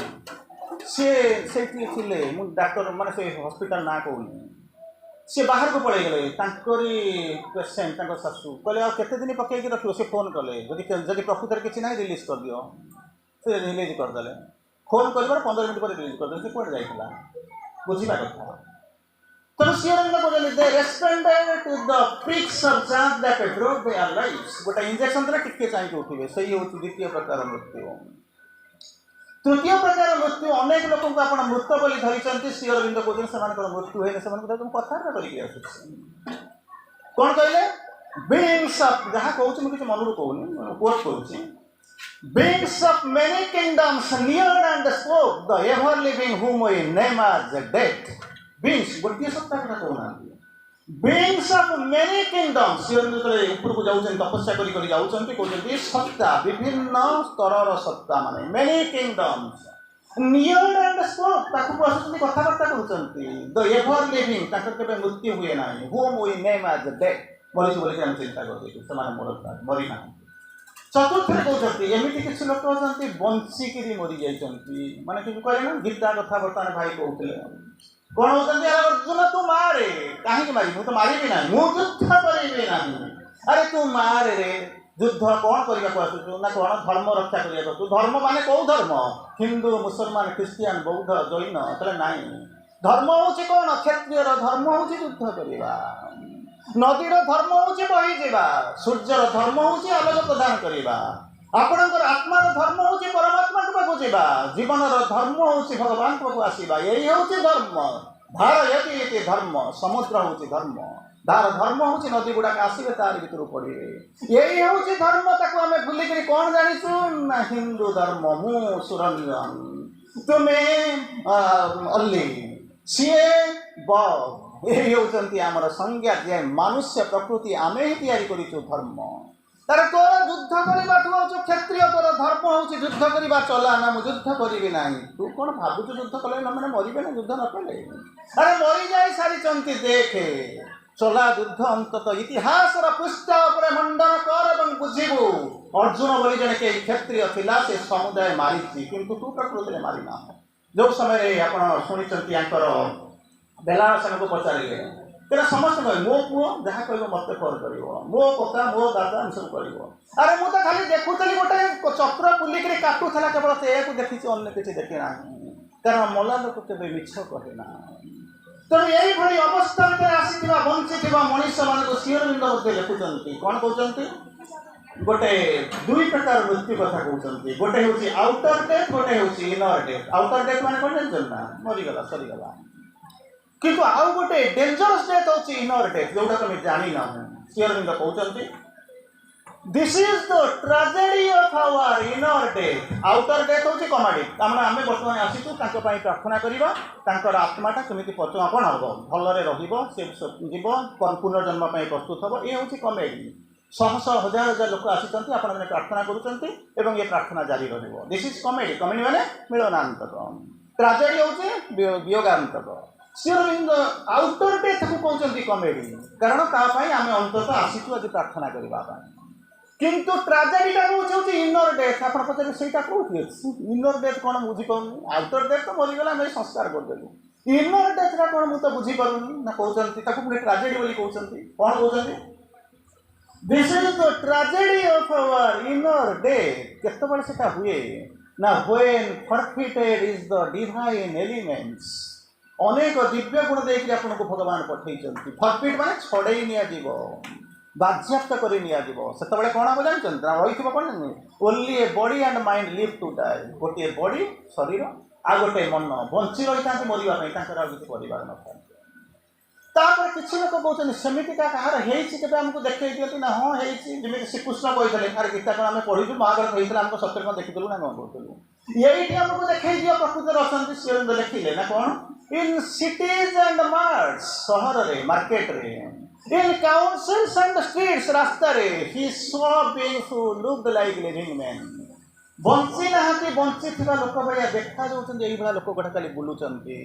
ସିଏ ସେଇଠି ଥିଲେ, ମୁଁ ଡାକ୍ତର ମାନେ ସେ ହସ୍ପିଟାଲ ନାଁ କହୁନି, ସେ ବାହାରକୁ ପଳେଇଗଲେ। ତାଙ୍କରି ପେସେଣ୍ଟ, ତାଙ୍କ ଶାଶୁ କହିଲେ ଆଉ କେତେ ଦିନ ପକେଇକି ରଖିବ? ସେ ଫୋନ୍ କଲେ, ଯଦି ପ୍ରକୃତରେ କିଛି ନାହିଁ ରିଲିଜ୍ କରିଦିଅ। ସେ ରିଲିଜ୍ କରିଦେଲେ। ଫୋନ୍ କରିବାର 15 ମିନିଟ୍ ପରେ ରିଲିଜ୍ କରିଦେଲେ। ସେ କୁଆଡ଼େ ଯାଇଥିଲା, ବୁଝିବା କଥା। ତେଣୁ ସିଏ କହୁଛନ୍ତି they responded to the picks of chance that drove their lives. ଗୋଟେ ଇଞ୍ଜେକ୍ସନ ଦେଲେ ଟିକେ ଚାହିଁକି ଉଠିବେ, ସେଇ ହେଉଛି ଦ୍ୱିତୀୟ ପ୍ରକାର ମୃତ୍ୟୁ। ତୃତୀୟ ପ୍ରକାର ମୃତ୍ୟୁ, ଅନେକ ଲୋକଙ୍କୁ ଆପଣ ମୃତ ବୋଲି ଧରିଛନ୍ତି। ଶ୍ରୀ ଅରବିନ୍ଦ କହୁଛନ୍ତି ସେମାନଙ୍କର ମୃତ୍ୟୁ ହେଇନି, ସେମାନଙ୍କୁ ମୁଁ କଥାବାର୍ତ୍ତା କରିକି ଆସୁଛି। କ'ଣ କହିଲେ? ବିଙ୍ଗସ୍ ଅଫ୍, ଯାହା କହୁଛି ମୁଁ କିଛି ମନରୁ କହୁନି, କୋଟ୍ କରୁଛି। Beings of many kingdoms neared and spoke the ever living whom we name as death. Beings ଗୋଟିଏ ସପ୍ତାହ କଥା କହୁନାହାନ୍ତି, ବିଙ୍ଗସ୍ ଅଫ୍ ମେନି କିଙ୍ଗଡମ୍ସ। ସିଏ ଯେତେବେଳେ ଉପରକୁ ଯାଉଛନ୍ତି, ତପସ୍ୟା କରି କରି ଯାଉଛନ୍ତି, କହୁଛନ୍ତି ସତ୍ତା, ବିଭିନ୍ନ ସ୍ତରର ସତ୍ତା, ମାନେ many kingdoms neared and spoke, ପାଖକୁ ଆସୁଛନ୍ତି, କଥାବାର୍ତ୍ତା କରୁଛନ୍ତି। ଦ ଏଭର ଲିଭିଂ, ତାଙ୍କର କେବେ ମୃତ୍ୟୁ ହୁଏ ନାହିଁ, whom we name as death, ମରିଛି ବୋଲିକି ଆମେ ଚିନ୍ତା କରିଦେଇଛୁ, ସେମାନେ ମରିନାହାନ୍ତି। ଚତୁର୍ଥରେ କହୁଛନ୍ତି ଏମିତି କିଛି ଲୋକ ଅଛନ୍ତି ବଞ୍ଚିକିରି ମରିଯାଇଛନ୍ତି, ମାନେ କିଛି କହିଲେ ନା, ଗୀତା କଥା ବର୍ତ୍ତମାନ ଭାଇ କହୁଥିଲେ। କ'ଣ ହଉଛନ୍ତି? ଅର୍ଜୁନ ତୁ ମାରେ। କାହିଁକି ମାରିବି? ମୁଁ ତ ମାରିବି ନାହିଁ, ମୁଁ ଯୁଦ୍ଧ କରିବି ନାହିଁ। ଆରେ ତୁ ମାରେ ରେ, ଯୁଦ୍ଧ କ'ଣ କରିବାକୁ ଆସୁଛୁ? ନା କ'ଣ ଧର୍ମ ରକ୍ଷା କରିବାକୁ ଆସୁଛୁ? ଧର୍ମ ମାନେ କୋଉ ଧର୍ମ? ହିନ୍ଦୁ, ମୁସଲମାନ, ଖ୍ରୀଷ୍ଟିଆନ, ବୌଦ୍ଧ, ଜୈନ? ତାହେଲେ ନାହିଁ। ଧର୍ମ ହେଉଛି କ'ଣ? କ୍ଷତ୍ରିୟର ଧର୍ମ ହେଉଛି ଯୁଦ୍ଧ କରିବା, ନଦୀର ଧର୍ମ ହେଉଛି ବହିଯିବା, ସୂର୍ଯ୍ୟର ଧର୍ମ ହେଉଛି ଆଲୋକ ପ୍ରଦାନ କରିବା, ଆପଣଙ୍କର ଆତ୍ମାର ଧର୍ମ ହେଉଛି ପରମାତ୍ମାଙ୍କ ପାଖକୁ ଯିବା, ଜୀବନର ଧର୍ମ ହେଉଛି ଭଗବାନଙ୍କ ପାଖକୁ ଆସିବା। ଏଇ ହେଉଛି ଧର୍ମ। ଧାର ଏତି ଧର୍ମ, ସମୁଦ୍ର ହେଉଛି ଧର୍ମ। ତାର ଧର୍ମ ହେଉଛି ନଦୀ ଗୁଡ଼ାକ ଆସିବେ ତାରି ଭିତରୁ ପଡ଼ିବେ। ଏଇ ହେଉଛି ଧର୍ମ। ତାକୁ ଆମେ ଭୁଲିକରି କ'ଣ ଜାଣିଛୁ ନା ହିନ୍ଦୁ ଧର୍ମ, ମୁଁ ସୁରଞ୍ଜନ, ତୁମେ ଅଲ୍ଲୀ, ସିଏ ବଗ। ଏହି ହେଉଛନ୍ତି ଆମର ସଂଜ୍ଞା, ଯେ ମନୁଷ୍ୟ ପ୍ରକୃତି ଆମେ ହିଁ ତିଆରି କରିଛୁ ଧର୍ମ। ତାର ତୋର ଯୁଦ୍ଧ କରିବାଠୁ ହେଉଛୁ କ୍ଷତ୍ରିୟ, ତୋର ଧର୍ମ ହେଉଛି ଯୁଦ୍ଧ କରିବା। ଚଲା ନା ମୁଁ ଯୁଦ୍ଧ କରିବି ନାହିଁ। ତୁ କ'ଣ ଭାବୁଛୁ ଯୁଦ୍ଧ କଲେ ମାନେ ମରିବେ ନା? ଯୁଦ୍ଧ ନ କଲେ ଆରେ ମରିଯାଇ ସାରିଛନ୍ତି। ଦେଖେ, ଚଲା ଯୁଦ୍ଧ ଅନ୍ତତଃ ଇତିହାସର ପୃଷ୍ଠ ଉପରେ ମଣ୍ଡନ କର ଏବଂ ବୁଝିବୁ। ଅର୍ଜୁନ ବୋଲି ଜଣେ କେହି କ୍ଷତ୍ରିୟ ଥିଲା, ସେ ସମୁଦାୟ ମାରିଛି, କିନ୍ତୁ ତୁ ପ୍ରକୃତିରେ ମାରିନା। ଯେଉଁ ସମୟରେ ଆପଣ ଶୁଣିଛନ୍ତି ୟାଙ୍କର ବେଲାଳସେନକୁ ପଚାରିଲେ, ତେଣୁ ସମସ୍ତେ କହିବେ ମୋ ପୁଅ ଯାହା କହିବ ମୋତେ ଫୋନ୍ କରିବ, ମୋ କକା ମୋ ଦାଦା ଏସବୁ କରିବ। ଆରେ ମୁଁ ତ ଖାଲି ଦେଖୁଥିଲି, ଗୋଟେ ଚକ୍ର ବୁଲିକିରି କାଟୁଥିଲା, କେବଳ ସେଇଆକୁ ଦେଖିଛି, ଅନ୍ୟ କିଛି ଦେଖି ନାହିଁ। କାରଣ ମଲା ଲୋକ କେବେ ମିଛ କହେ ନା। ତେଣୁ ଏଇଭଳି ଅବସ୍ଥା ଭିତରେ ଆସିଥିବା ବଞ୍ଚିଥିବା ମଣିଷମାନଙ୍କୁ ଶ୍ରୀ ଅରବିନ୍ଦ ମଧ୍ୟ ଲେଖୁଛନ୍ତି। କ'ଣ କହୁଛନ୍ତି? ଗୋଟେ ଦୁଇ ପ୍ରକାର ମୃତ୍ୟୁ କଥା କହୁଛନ୍ତି। ଗୋଟେ ହେଉଛି ଆଉଟର ଡେଥ୍, ଗୋଟେ ହେଉଛି ଇନର ଡେଥ୍। ଆଉଟର ଡେଥ୍ ମାନେ କ'ଣ ଜାଣିଛନ୍ତି ନା? ମରିଗଲା, ସରିଗଲା। କିନ୍ତୁ ଆଉ ଗୋଟେ ଡେଞ୍ଜରସ୍ ଡେଥ୍ ହେଉଛି ଇନର ଡେଥ୍, ଯୋଉଟା ତମେ ଜାଣିନାହୁଁ। ଶ୍ରୀ ଅରବିନ୍ଦ କହୁଛନ୍ତି this is the tragedy of our inner death. Outer death ହେଉଛି କମେଡି। ତାମାନେ ଆମେ ବର୍ତ୍ତମାନ ଆସିଛୁ ତାଙ୍କ ପାଇଁ ପ୍ରାର୍ଥନା କରିବା, ତାଙ୍କର ଆତ୍ମାଟା କେମିତି କ'ଣ ହେବ, ଭଲରେ ରହିବ, ସେ ଯିବ, ପୁନର୍ଜନ୍ମ ପାଇଁ ପ୍ରସ୍ତୁତ ହେବ। ଏ ହେଉଛି କମେଡି। ଶହ ଶହ ହଜାର ହଜାର ଲୋକ ଆସିଛନ୍ତି, ଆପଣମାନେ ପ୍ରାର୍ଥନା କରୁଛନ୍ତି ଏବଂ ଏ ପ୍ରାର୍ଥନା ଜାରି ରହିବ। This is comedy. କମେଡି ମାନେ ମିଳନାନ୍ତକ। ଟ୍ରାଜେଡି ହେଉଛି ବିୟୋଗାନ୍ତକ। ଶ୍ରୀ ଅରବିନ୍ଦ ଆଉଟର ଡେଥ୍ କୁ କହୁଛନ୍ତି କମେଡି, କାରଣ ତା ପାଇଁ ଆମେ ଅନ୍ତତଃ ଆସିଛୁ ଆଜି ପ୍ରାର୍ଥନା କରିବା ପାଇଁ। କିନ୍ତୁ ଟ୍ରାଜେଡିଟା କହୁଛି ଇନର ଡେଥ୍। ଆପଣ ପଚାରିବେ ସେଇଟା କୋଉଠି ଅଛି? ଇନର ଡେଥ୍ କ'ଣ ମୁଁ ବୁଝିପାରୁନି। ଆଉଟର ଡେଥ୍ ତ ମରିଗଲା, ଆମେ ସଂସ୍କାର କରିଦେବୁ। ଇନର ଡେଥ୍ଟା କ'ଣ ମୁଁ ତ ବୁଝିପାରୁନି। ନା କହୁଛନ୍ତି ତାକୁ ପୁଣି ଟ୍ରାଜେଡି ବୋଲି କହୁଛନ୍ତି। କ'ଣ କହୁଛନ୍ତି? This is the tragedy of our inner death. କେତେବେଳେ ସେଟା ହୁଏ ନା when forfeited is the divine elements. ଅନେକ ଦିବ୍ୟ ଗୁଣ ଦେଇକି ଆପଣଙ୍କୁ ଭଗବାନ ପଠେଇଛନ୍ତି। ଫର୍ଫିଟ୍ ମାନେ ଛଡ଼େଇ ନିଆଯିବ, ବାଜ୍ୟାପ୍ତ କରି ନିଆଯିବ। ସେତେବେଳେ କ'ଣ ହବ ଜାଣିଛନ୍ତି? ରହିଥିବ କ'ଣ ଜାଣିଛନ୍ତି? Only a body and mind live to die. ଗୋଟିଏ ବଡି ଶରୀର ଆଉ ଗୋଟେ ମନ ବଞ୍ଚି ରହିଥାନ୍ତି ମରିବା ପାଇଁ, ତାଙ୍କର ଆଉ କିଛି ପରିବାର ନଥାଏ। ତାପରେ କିଛି ଲୋକ କହୁଛନ୍ତି ସେମିତିକା କାହାର ହେଇଛି କେବେ ଆମକୁ ଦେଖେଇ ଦିଅନ୍ତି ନା? ହଁ ହେଇଛି। ଯେମିତି ଶ୍ରୀକୃଷ୍ଣ କହିଥିଲେ, ଆରେ ଗୀତା କ'ଣ ଆମେ ପଢିଛୁ, ମହାଭାରତ ହେଇଥିଲା, ଆମକୁ ସତ୍ୟରେ କ'ଣ ଦେଖିଥିଲୁ ନା କ'ଣ କହୁଥିଲୁ? ଏଇଠି ଆମକୁ ଦେଖେଇ ଦିଅ ପ୍ରକୃତରେ ଅଛନ୍ତି। ଶ୍ରୀ ଅରବିନ୍ଦ ଲେଖିଲେ ନା କ'ଣ? ଇନ୍ ସିଟିଜ୍ ଆଣ୍ଡ ମାର୍ଟସ୍, ସହରରେ ମାର୍କେଟରେ, ଇନ୍ କାଉନ୍ସିଲ୍ସ ଆଣ୍ଡ ଷ୍ଟ୍ରିଟ୍ସ, ରାସ୍ତାରେ, ହି ସୋ ବିଙ୍ଗ୍ସ ହୁ ଲୁକ୍ଡ ଲାଇକ୍ ଲିଭିଂ ମେନ୍। ବଞ୍ଚି ନାହାନ୍ତି, ବଞ୍ଚିଥିବା ଲୋକ ଭଳିଆ ଦେଖା ଯାଉଛନ୍ତି, ଏଇଭଳିଆ ଲୋକ ଗୋଟେ ଖାଲି ବୁଲୁଛନ୍ତି।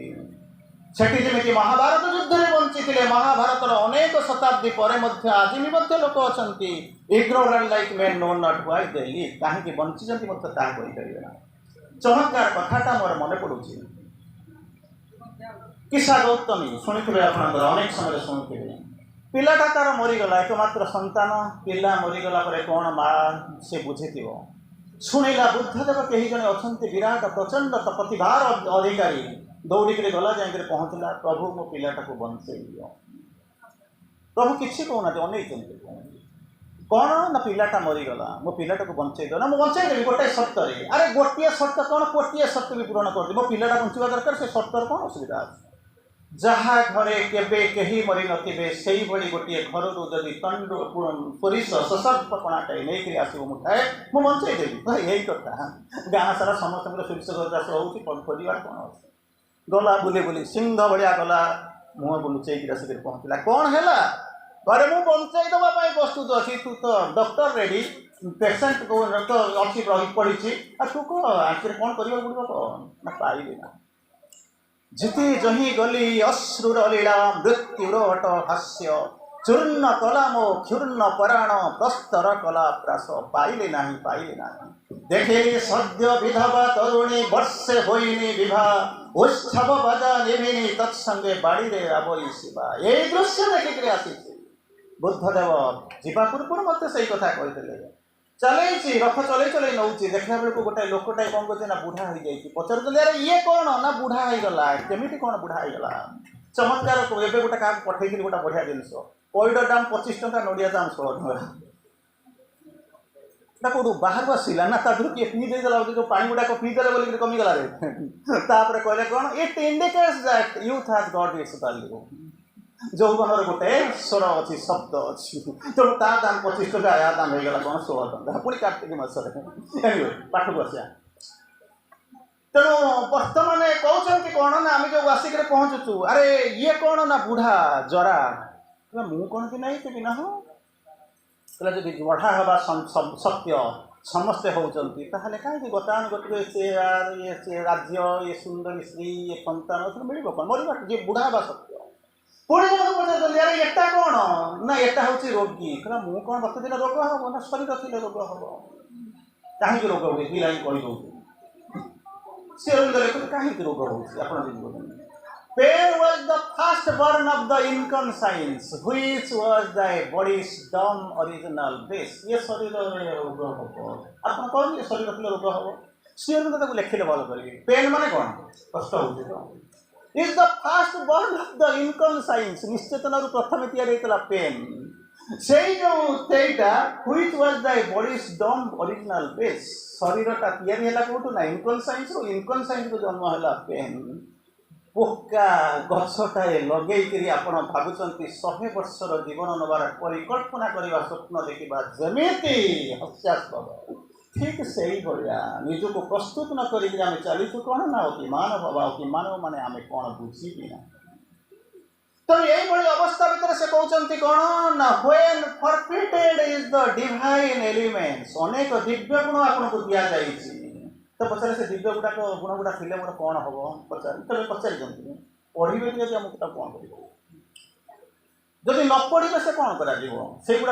ସେଠି ଯେମିତି ମହାଭାରତ ଯୁଦ୍ଧରେ ବଞ୍ଚିଥିଲେ, ମହାଭାରତର ଅନେକ ଶତାବ୍ଦୀ ପରେ ମଧ୍ୟ ଆଜି ବି ମଧ୍ୟ ଲୋକ ଅଛନ୍ତି ignorant like men know not why they live. କାହିଁକି ବଞ୍ଚିଛନ୍ତି ମଧ୍ୟ ତାହା କହିପାରିବେ ନା। ଚମତ୍କାର କଥାଟା ମୋର ମନେ ପଡୁଛି। କିସା ଗୌତମୀ ଶୁଣିଥିବେ, ଆପଣଙ୍କର ଅନେକ ସମୟରେ ଶୁଣିଥିବେ। ପିଲାଟା ତାର ମରିଗଲା, ଏକମାତ୍ର ସନ୍ତାନ। ପିଲା ମରିଗଲା ପରେ କ'ଣ ମା ସେ ବୁଝିଥିବ। ଶୁଣିଲା ବୁଦ୍ଧଦେବ କେହି ଜଣେ ଅଛନ୍ତି ବିରାଟ ପ୍ରଚଣ୍ଡ ପ୍ରତିଭାର ଅଧିକାରୀ। ଦୌଡ଼ିକିରି ଗଲା, ଯାଇକିରି ପହଞ୍ଚିଲା, ପ୍ରଭୁ ମୋ ପିଲାଟାକୁ ବଞ୍ଚେଇ ଦିଅ। ପ୍ରଭୁ କିଛି କହୁନାହାନ୍ତି, ଅନେଇଛନ୍ତି। କ'ଣ ନା ପିଲାଟା ମରିଗଲା, ମୋ ପିଲାଟାକୁ ବଞ୍ଚେଇ ଦିଅ। ନା ମୁଁ ବଞ୍ଚେଇ ଦେବି ଗୋଟାଏ ସର୍ତ୍ତରେ। ଆରେ ଗୋଟିଏ ସର୍ତ୍ତ କ'ଣ, କୋଟିଏ ସର୍ତ୍ତ ବି ପୂରଣ କରିଦେବି। ମୋ ପିଲାଟା ବଞ୍ଚିବା ଦରକାର, ସେ ସର୍ତ୍ତର କ'ଣ ଅସୁବିଧା ଅଛି? ଯାହା ଘରେ କେବେ କେହି ମରି ନଥିବେ, ସେଇଭଳି ଗୋଟିଏ ଘରରୁ ଯଦି ପୋରିସ ସଶର୍ପଣାଟାଏ ନେଇକରି ଆସିବ ମୁଠାଏ, ମୁଁ ବଞ୍ଚେଇ ଦେବି। ଏଇ କଥା। ଗାଁ ସାରା ସମସ୍ତଙ୍କର ସୋରିଷ ଚାଷ ହେଉଛି, ପରିବାର କ'ଣ ଅଛି? ଗଲା ବୁଲି ବୁଲି ସିଂହ ଭଳିଆ ଗଲା, ମୁହଁ ଲୁଚେଇକି ଆସିକରି ପହଞ୍ଚିଲା। କ'ଣ ହେଲା? ଘରେ ମୁଁ ବଞ୍ଚେଇ ଦେବା ପାଇଁ ପ୍ରସ୍ତୁତ ଅଛି। ତୁ ତ ଡକ୍ଟର ରେଡି, ପେସେଣ୍ଟ ଅଛି ପଡ଼ିଛି, ଆଉ ତୁ କହ ଆଖିରେ କ'ଣ କରିବାକୁ ପଡ଼ିବ? କହ ନା ପାଇବି ନା। ଜିତି ଜହିଁ ଗଲି ଅଶ୍ରୁର ଲୀଳା, ମୃତ୍ୟୁର ଅଟ ହାସ୍ୟ, ଚୂର୍ଣ୍ଣ କଲା ମୋ କ୍ଷୁର୍ଣ୍ଣ ପରାଣ, ପ୍ରସ୍ତର କଲା ପ୍ରାସ, ପାଇଲି ନାହିଁ, ପାଇଲି ନାହିଁ। ଦେଖିଲି ସଦ୍ୟ ବିଧବା ତରୁଣୀ, ବର୍ଷେ ହୋଇନି ବିଭା, ଉତ୍ସବ ବାଜା ନିଭିନି, ତତ୍ସଙ୍ଗେ ବାଡ଼ିରେ ଆବଇ ଶିବା। ଏଇ ଦୃଶ୍ୟ ଦେଖିକରି ଆସିଛି। ବୁଦ୍ଧଦେବ ଯିବା ପୂର୍ବରୁ ମୋତେ ସେଇ କଥା କହିଥିଲେ। ଚଲେଇଛି, ରଥ ଚଲେଇ ଚଲେଇ ନେଉଛି, ଦେଖିଲା ବେଳକୁ ଗୋଟାଏ ଲୋକଟାଏ କ'ଣ କରୁଛି ନା ବୁଢ଼ା ହେଇଯାଇଛି। ପଚାରୁଛନ୍ତି ଆରେ ଇଏ କ'ଣ? ନା ବୁଢ଼ା ହେଇଗଲା। କେମିତି କ'ଣ ବୁଢ଼ା ହେଇଗଲା? ଚମତ୍କାର। ଏବେ ଗୋଟେ କାହାକୁ ପଠେଇଥିଲି ଗୋଟେ ବଢ଼ିଆ ଜିନିଷ। ପଇଡ଼ ଦାମ 25 ଟଙ୍କା, ନଡ଼ିଆ ଦାମ 16 ଟଙ୍କା। ନା କୋଉଠୁ ବାହାରୁ ଆସିଲା ନା ତା ଦେହରୁ କିଏ ପିଇ ଦେଇଦେଲା, ଯେଉଁ ପାଣି ଗୁଡ଼ାକ ପିଇଦେଲେ ବୋଲିକି କମିଗଲା ରେ। ତାପରେ କହିଲେ କ'ଣ? It indicates that youth has got its value. ଯୌବନର ଗୋଟେ ସ୍ୱର ଅଛି, ଶବ୍ଦ ଅଛି। ତେଣୁ ତା ଦାମ 25 ଟଙ୍କା, ୟା ଦାମ ହେଇଗଲା କ'ଣ 16 ଟଙ୍କା। ପୁଣି କାର୍ତ୍ତିକ ମାସରେ। ଏନିୱେ ପାଠକୁ ଆସିବା। ତେଣୁ ବର୍ତ୍ତମାନ କହୁଛନ୍ତି କ'ଣ ନା ଆମେ ଯେଉଁ ଆସିକରି ପହଞ୍ଚୁଛୁ, ଆରେ ଇଏ କ'ଣ ନା ବୁଢ଼ା ଜରା। ମୁଁ କ'ଣ କି ନାହିଁ କି ନା? ହଁ କହିଲା ଯଦି ବଢ଼ା ହେବା ସତ୍ୟ ସମସ୍ତେ ହେଉଛନ୍ତି, ତାହେଲେ କାହିଁକି ଗତାନୁଗତିକ ସେ ରାଜ୍ୟ, ଏ ସୁନ୍ଦରୀ ସ୍ତ୍ରୀ, ଏ ସନ୍ତାନ ମିଳିବ କ'ଣ? ମରିବା ଯିଏ ବୁଢ଼ା ହେବା ସତ୍ୟ। ପୁଣି ପଚାରୁଛନ୍ତି ଆରେ ଏଟା କ'ଣ? ନା ଏଟା ହେଉଛି ରୋଗୀ। କହିଲା ମୁଁ କ'ଣ ପ୍ରତିଦିନ ରୋଗ ହେବ? ନା ଶରୀର ଥିଲେ ରୋଗ ହେବ। କାହିଁକି ରୋଗ ହୁଏ? ଦୁଇ ଲାଇନ୍ କହିଦେଉଛି। ସେ ଲେଖୁଛି କାହିଁକି ରୋଗ ହେଉଛି ଆପଣ ବୁଝିପାରୁଛନ୍ତି। Pain was the first born of the inconscience, which was the body's dumb original base. ये शरीରରେ ରୋଗ ହେବ। ଆପଣ କହିଲେ ଏ ଶରୀର ଥିଲେ ରୋଗ ହେବ। ସିଏ ତାକୁ ଲେଖିଲେ ଭଲ କରିବି। ପେନ୍ ମାନେ କ'ଣ? କଷ୍ଟ ହେଉଛି ତ। is the first born of the inconscience, ନିଶ୍ଚେତନରୁ ପ୍ରଥମେ ତିଆରି ହେଇଥିଲା ପେନ୍। ସେଇ ଯେଉଁ ସେଇଟା which was the body's dumb original base, ଶରୀରଟା ତିଆରି ହେଲା କୋଉଠୁ ନା ଇନକନସାଇନ୍ସରୁ। ଇନକନସାଇନ୍ସରୁ ଜନ୍ମ ହେଲା ପେନ୍। ପୋକା ଗଛଟାଏ ଲଗେଇକିରି ଆପଣ ଭାବୁଛନ୍ତି 100 ବର୍ଷର ଜୀବନ ନେବାର ପରିକଳ୍ପନା କରିବା, ସ୍ୱପ୍ନ ଦେଖିବା ଯେମିତି ହାସ୍ୟାସ୍ପଦ, ଠିକ୍ ସେଇଭଳିଆ ନିଜକୁ ପ୍ରସ୍ତୁତ ନ କରିକି ଆମେ ଚାଲିଛୁ କ'ଣ ନା ଅତିମାନ ଭାବ। ଅତିମାନବ ମାନେ ଆମେ କ'ଣ ବୁଝିବି ନା। ତେଣୁ ଏଇଭଳି ଅବସ୍ଥା ଭିତରେ ସେ କହୁଛନ୍ତି କ'ଣ ନା when forfeited is the divine elements, ଅନେକ ଦିବ୍ୟ ଗୁଣ ଆପଣଙ୍କୁ ଦିଆଯାଇଛି। ତ ପଚାରେ ସେ ଦିବ୍ୟ ଗୁଣ ଗୁଡ଼ା ଥିଲେ ମୋର କ'ଣ ହେବ? ତେବେ ପଚାରିଛନ୍ତି पढ़े जब आमको कौन कर जदि न पढ़े से कौन कर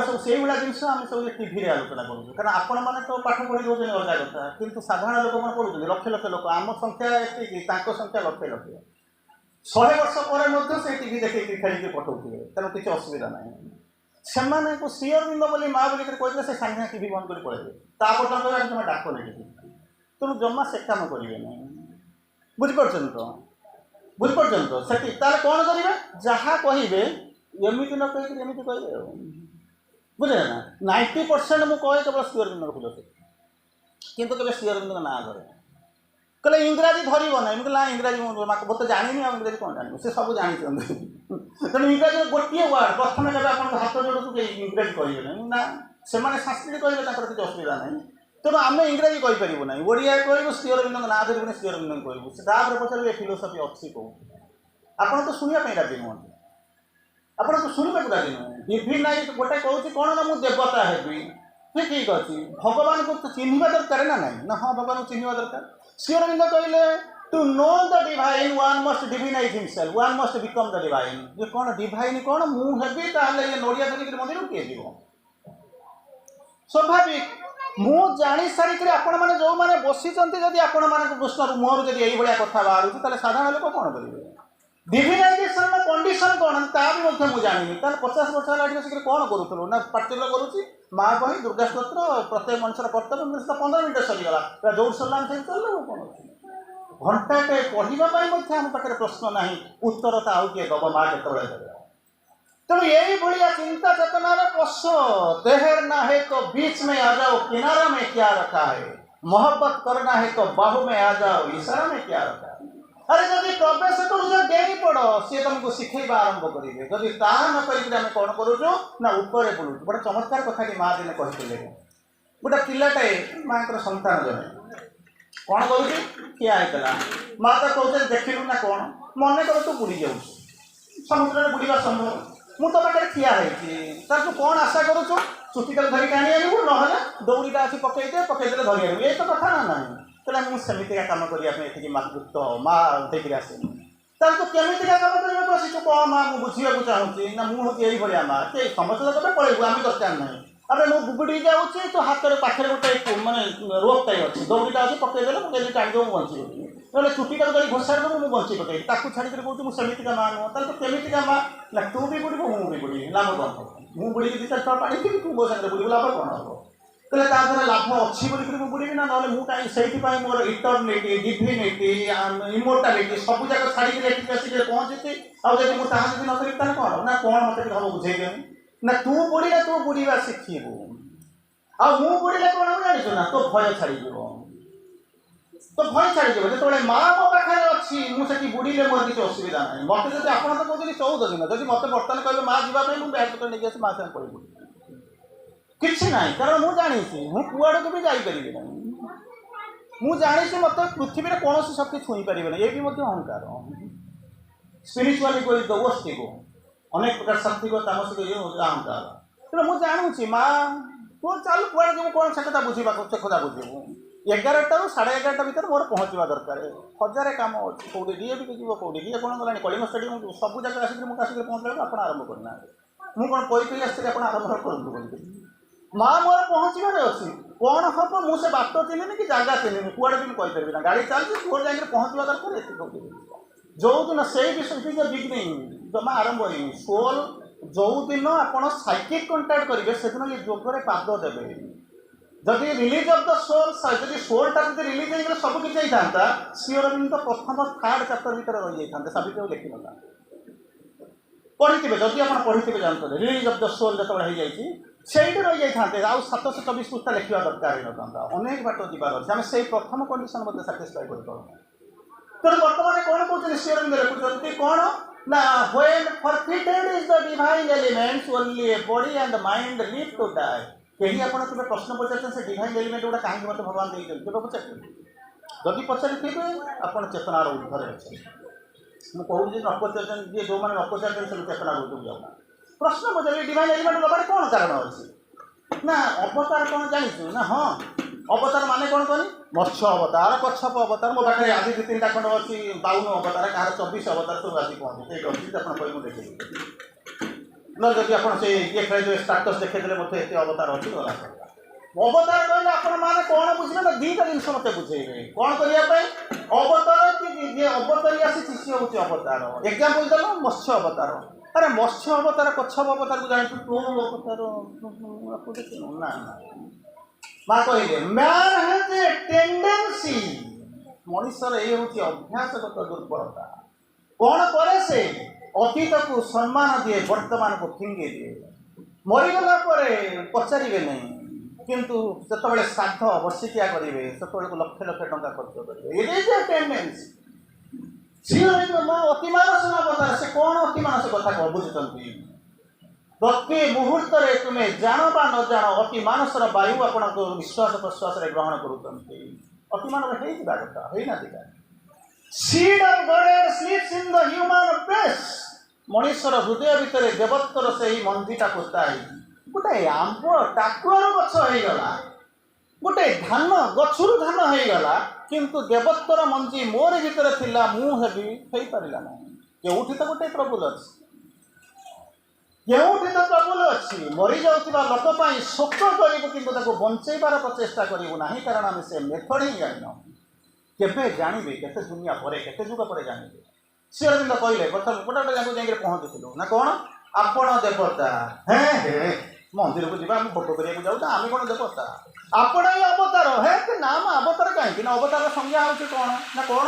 सब जिनस आम सब टीवी आलोचना करूँ कारण आपण मैंने तो पाठ पढ़ी दौर अलग कथा कि साधारण लोक मैंने पढ़ुं लक्ष लक्ष लोक आम संख्या एति संख्या लक्ष लक्ष 100 वर्ष पर से टीवी देखिए खेल पठाऊे तेणु किसी असुविधा ना से श्री अरविंद बोली माँ बोलिक कहते से सागे टीवी बंद कर पड़े तापर्यंत तुम डाक नहीं तेणु जमा से कम करेंगे ना बुझीपार तो बुझीपार तो से कौन करेंगे जहाँ कहे एमती न कहीकि एमती कहे बुझे ना 90% मुझे कहे केवल श्री अरविंद फिलोसफी किंतु केवल श्री अरविंद ना धरे कहले इंग्राजी धरब ना मुझे इंग्राजी बहुत जानी इंग्राजी कौन जान से सब जानते तेणु इंग्राजी गोटे वार्ड प्रथम जब आप हाथ जोड़ू इंग्राजी कहे ना से संस्कृत कहे किसी असुविधा ना तेणु आम इंग्राजी कहीपर ना ओडिया कहूँ श्री अरविंद ना धरना श्री अरविंद कहूँ से पचारे फिलोसफी अच्छी कौन आपड़ तो शुणापी राजी नुहत आप तो शुणा राजी नुहे डिभि ना गोटे कहूँ कौन ना मुझे देवता हेबी ठीक अच्छे भगवान को चिन्हवा दरकार ना ना हाँ भगवान को चिन्हवा दरकार श्री अरविंद कहले to know the divine one must divinise himself one must become the divine ये कौन डिवाइन कौन मुझे ये नड़िया धरिक मंदिर किए जीव स्वाभाविक मु जानी सारिक आपण मैंने जो मैंने बसी जदि आपण मान कृष्ण मुहर जब यही कथा बाहर साधारण लोक कौन करेंगे डिविनाइजेशन कंडीशन कौन ता भी मुझे जानी 50 वर्ष है कौन करूँ ना पार्टिकुलर करुँच माँ बही दुर्गा स्तोत्र प्रत्येक मनुष्य कर्तव्य 15 मिनट सरीगला जोर सरला चल कौन घंटाटे पढ़ाई आम पाखे प्रश्न ना उत्तर तो आउ किए दब माँ के तेणु यही भाया चिंता चेतना पश देहर ना है तो बीच में आ जाओ किनारा में क्या रखा है मोहब्बत करना है तो बाहू में आ जाओ इशारा में क्या रखा है अरे जब प्रवेश कर डेरी पड़ सी तुमको शिखेबा आरंभ करेंगे जदि ता न करें कौन करूँ ना ऊपर बुलूँ गोटे चमत्कार कथा माँ दिने कहते गोटे पिलाटे माँ संतान जमे कौन करूँ किया होता माँ तो कहते देखलु ना कौन मन कर तू बुड़ी जाऊ समुद्र में बुड़वा संभव मु तो पाखे ठिया होती तू कौन आशा करुचु चुटीटा धरिक आनी आनू ना दौड़ीटा अच्छी पकईदे पकईदे धरी आनू ये तो कथा ना ना कहला मुझे सेमिका कम करने मातृत्व माँ देखिए आसे तो केमिका कम करने आसी कह माँ मुझे बुझा चाहूँगी ना मुझे यही भाया माँ कि समस्त तो पलू आम दरकार ना अरे मुझे बुबड़ी जाऊँगी तो हाथ में पाखे गोटे मानने रोप टाइप अच्छी दौड़ीटा अच्छी पकईदे मुझे टाणीदेव बची ना चुटीटा जो घोषाड़ी देव मुझे बची पकई ताकू छाड़ी कहूँ मुझे सेमिका माँ नुह तो केमिका माँ ना तू भी बुड़ मुझे भी बुड़ी लाभ कौन मुझे बुड़ी 2-4 थर पानी थी तू मो सागर बुड़ लाभ कौन हम कहले तार लाभ अच्छी बोलिक बुड़ी ना ना मुझे कहीं मोर इटर्निटी डिविनिटी इमोर्टालिटी सब जाक छाड़ी आसिक पहुँची आदि मुझे ताकि न करी कौन ना कौन मत हम बुझे ना तू बुड़ीबा शिखू आ बुड़े कौन जानी ना तो भय छाड़ तो भय छाड़ जो माँ मो पाखे अच्छी मुझे बुड़े मोर किसी असुविधा ना मत जब आप कहते 14 दिन जब मत बर्तमान कहे माँ जावाई मुझे बैग पत्र नहीं माँ साथ पढ़ी किसी ना कारण मुझे जानी मुझे कुआड़ को भी जापरि ना मुझे जानी मत पृथ्वी में कौन शक्ति छुई पारे ना ये भी अहंकार स्पिरिचुअली को दोस्ती को अनेक प्रकार शक्ति को तामसिक ये अहंकार तेना मुझे जानूँ माँ तू चल कुआड़े जो कौन से कथा बुझा से कथा बुझेबू 11टा ରୁ 11:30 भितर मोर पहुँचवा दरकार 1000 काम अच्छी कौटी डीएपी के जीव कौटी डीए कौन गलानी कलिंग स्टेडियम सब जगह आसिक आसिक पहुँचला आप आरंभ करना मुझे कौन कही आसती आप आरंभ करूँ माँ मोर पहुँचबार अच्छी कौन हम मुझे बाट चिन्हनी कि जगह चिन्हनी कुआड़े भी कहीपरि ना गाड़ी चलती मोर जाकर पहुँचवा दरकार ये कौटी जो दिन से विषय बिगनिंग जमा आरंभ हो सोल जो दिन आप साइकिक कंटाक्ट करेंगे से दिन ये जोगरे पाद देवे जदि रिलीज ऑफ द सोल जब सोलटा जब रिलीज हो सब किसी था श्री अरविंद प्रथम 3rd चैप्टर भर रही जाते साबित लिखि ना पढ़ी जदि आप पढ़ी जानते रिलीज ऑफ द सोल जो हो से रही जाते आउ 724 पृष्ठा लिखा दरकार होता अनेक बाट जीवार अच्छे आम से प्रथम कंडीशन मत साटिस्फाई कर तेणु बर्तमान कौन कहते श्री अरविंद लिखुं कौन ना when forfeited is the divine elements only a body and mind live to die कहीं आप प्रश्न पचार से डिवाइन एलिमेंट गुड़ा कहीं मत भगवान देते केवे पचार जदि पचारे आप चेतनार ऊर्धर अच्छे मुझे कहूँ न पचार जी जो मैंने न पचार से चेतनार ऊर्धक जाऊना प्रश्न पचार डिवाइन एलिमेंट दबार कौन कारण अच्छे ना अवतार कौन जानी ना हाँ अवतार माने कौन कहनी मत्स्य अवतार कच्छप अवतार मो पाखे आज 2-3टा खंड अच्छी 52 अवतार कहार 24 अवतार सब आज पहुँचे अच्छी आप देखे न जब आप ये जो स्टाटस देखते मत ये अवतार अच्छी गला अवतार कहले आपण माने कौन बुझे ना 2टा जिन मत बुझेबे कौन करने अवतार कि अवतारी आसी सी हूँ अवतार एग्जाम्पल देल मत्स्य अवतार अरे मत्स्य अवतार कच्छप अवतार को जानी कौन अवतार ना माँ कहले मैन हैज ए टेंडेंसी मनुष्यर ये हूँ अभ्यासगत दुर्बलता कौन करे से अतीत को सम्मान दिए वर्तमान को फिंगे दिए मरीगला पचारे नहीं किंतु जो श्राद्ध वर्षिकिया करेंगे से लक्ष लक्ष टंका खर्च करेंगे टेंडेंसी सी अतिमानस अवतार से कौन अतिमानस कथा बुझुंट प्रति मुहूर्त तुम्हें जान बा न जान अति मानसर वायु आपण विश्वास प्रश्वास ग्रहण करुँच अतिमान कथा होना seed of God sleeps in the human breast मनुष्यर हृदय भितर देवत्वर से ही मंजीटा पोता गोटे आंब टाकुआर गछ होगला गोटे धान गछरू धान होगला किंतु देवत्वर मंजी मोर भितर थिला मु हेबी हो पारा ना केउठी तो गोटे प्रभुल अच्छी केउठी तो प्रभुल अच्छी मरी जाउथिबा लोक पई शोक करिबु किंतु ताको बंचेबार प्रचेष्टा करिबु नाही कारण आम से मेथड ही जानिनो केबे जानिबे केते दुनिया परे केते जुग परे जानिबे श्री अरविंद कहले प्रथम गोटे जाको जाई पहुँचुलु ना कौन आपण देवता हे हे मंदिर को जीवा फोटो करिया जाऊ आम कौन देवता आपण ही अवतार है नाम अवतार कहीं ना अवतार संज्ञा हूँ कौन ना कौन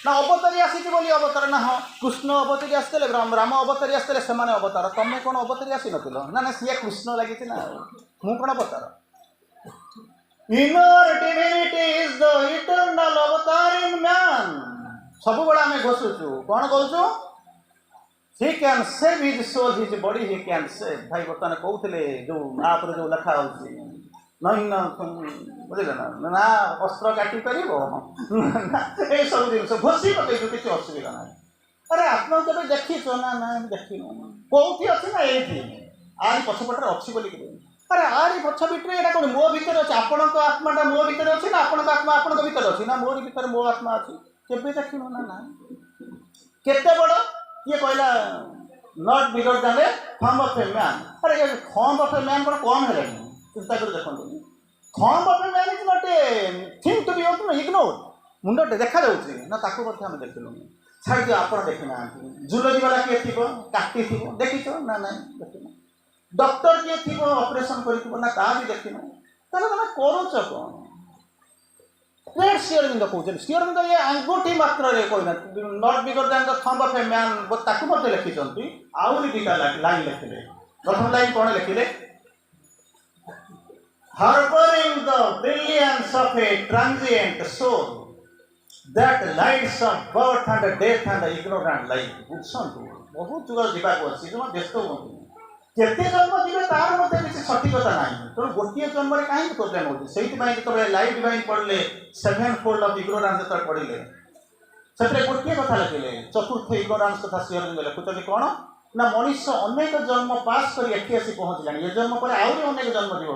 ना अवतारी आसी बोली अवतार ना हाँ कृष्ण अवतारी आसते राम अवतारी आसते से अवतार तुम्हें कौन अवतारी आसी नुल ना सी कृष्ण लगी ना मु कौन अवतार inner divinity is the eternal अवतार इन मैन सब बड़ा आम घोषुचु कौन कहूँ he can save his soul his body he can save भाई बर्तमान कहते जो आप जो लिखा हो बुझे ना ना अस्त्र काटी पार ये सब जिन घोषी पकड़ किसी असुविधा ना अरे आप जब देखी ना ना देखी कौटी अच्छी ना ये आरी पछपटे अच्छी बोल अरे आरी पछ भितर यहाँ कौन मो भर अच्छे आपण आत्माटा मो भर अच्छी ना आपण आत्मा आपण भर अच्छी ना मोर भर मो आत्मा अच्छी केवे देख ना ना केते बड़ ये कहला not bigger than A thumb of a man अरे ये थंब ऑफ ए मैन कौन कम है चिंता कर देखो thumb of a man is not a thing to be ignore मुंडटे देखा जाऊँगी ना ताको आम देखलु छाड़ दियो आप देखी ना जुलोजी वाला किए थी काटी थी देखीच ना ना देख डॉक्टर किए थी ऑपरेशन कर ना ता भी देखी तुम करुच कौन श्री अरविंद कहते श्री अरविंद ये आंगुठी मात्र कहना not bigger than the thumb of a man ताकू मत लिखिं आउरी 2टा लाइन लिखिले प्रथम लाइन कौन लिखिले harboring the brilliance of a transient soul that lights of birth and death and ignorant life बुझंतु बहुत जुग जीवाक अच्छी जो व्यस्त हूँ केते जन्म जीवे तार मध्य किसी सठिकता ना तेणु गोटे जन्म कहीं प्रोब्लेम होती जो लाइफ डिवाइन पढ़ले 7 फोल्ड ऑफ इग्नोरेंस जो पढ़ले से गोटे कथा लिखिले चतुर्थ इग्नोरेंस कथा श्री अरविंद लिखुଛନ୍ତି कौन ना मनुष्य अनेक जन्म पास कर एठी आसी पहुँचलानी ये जन्म पर आउरी अनेक जन्म जीव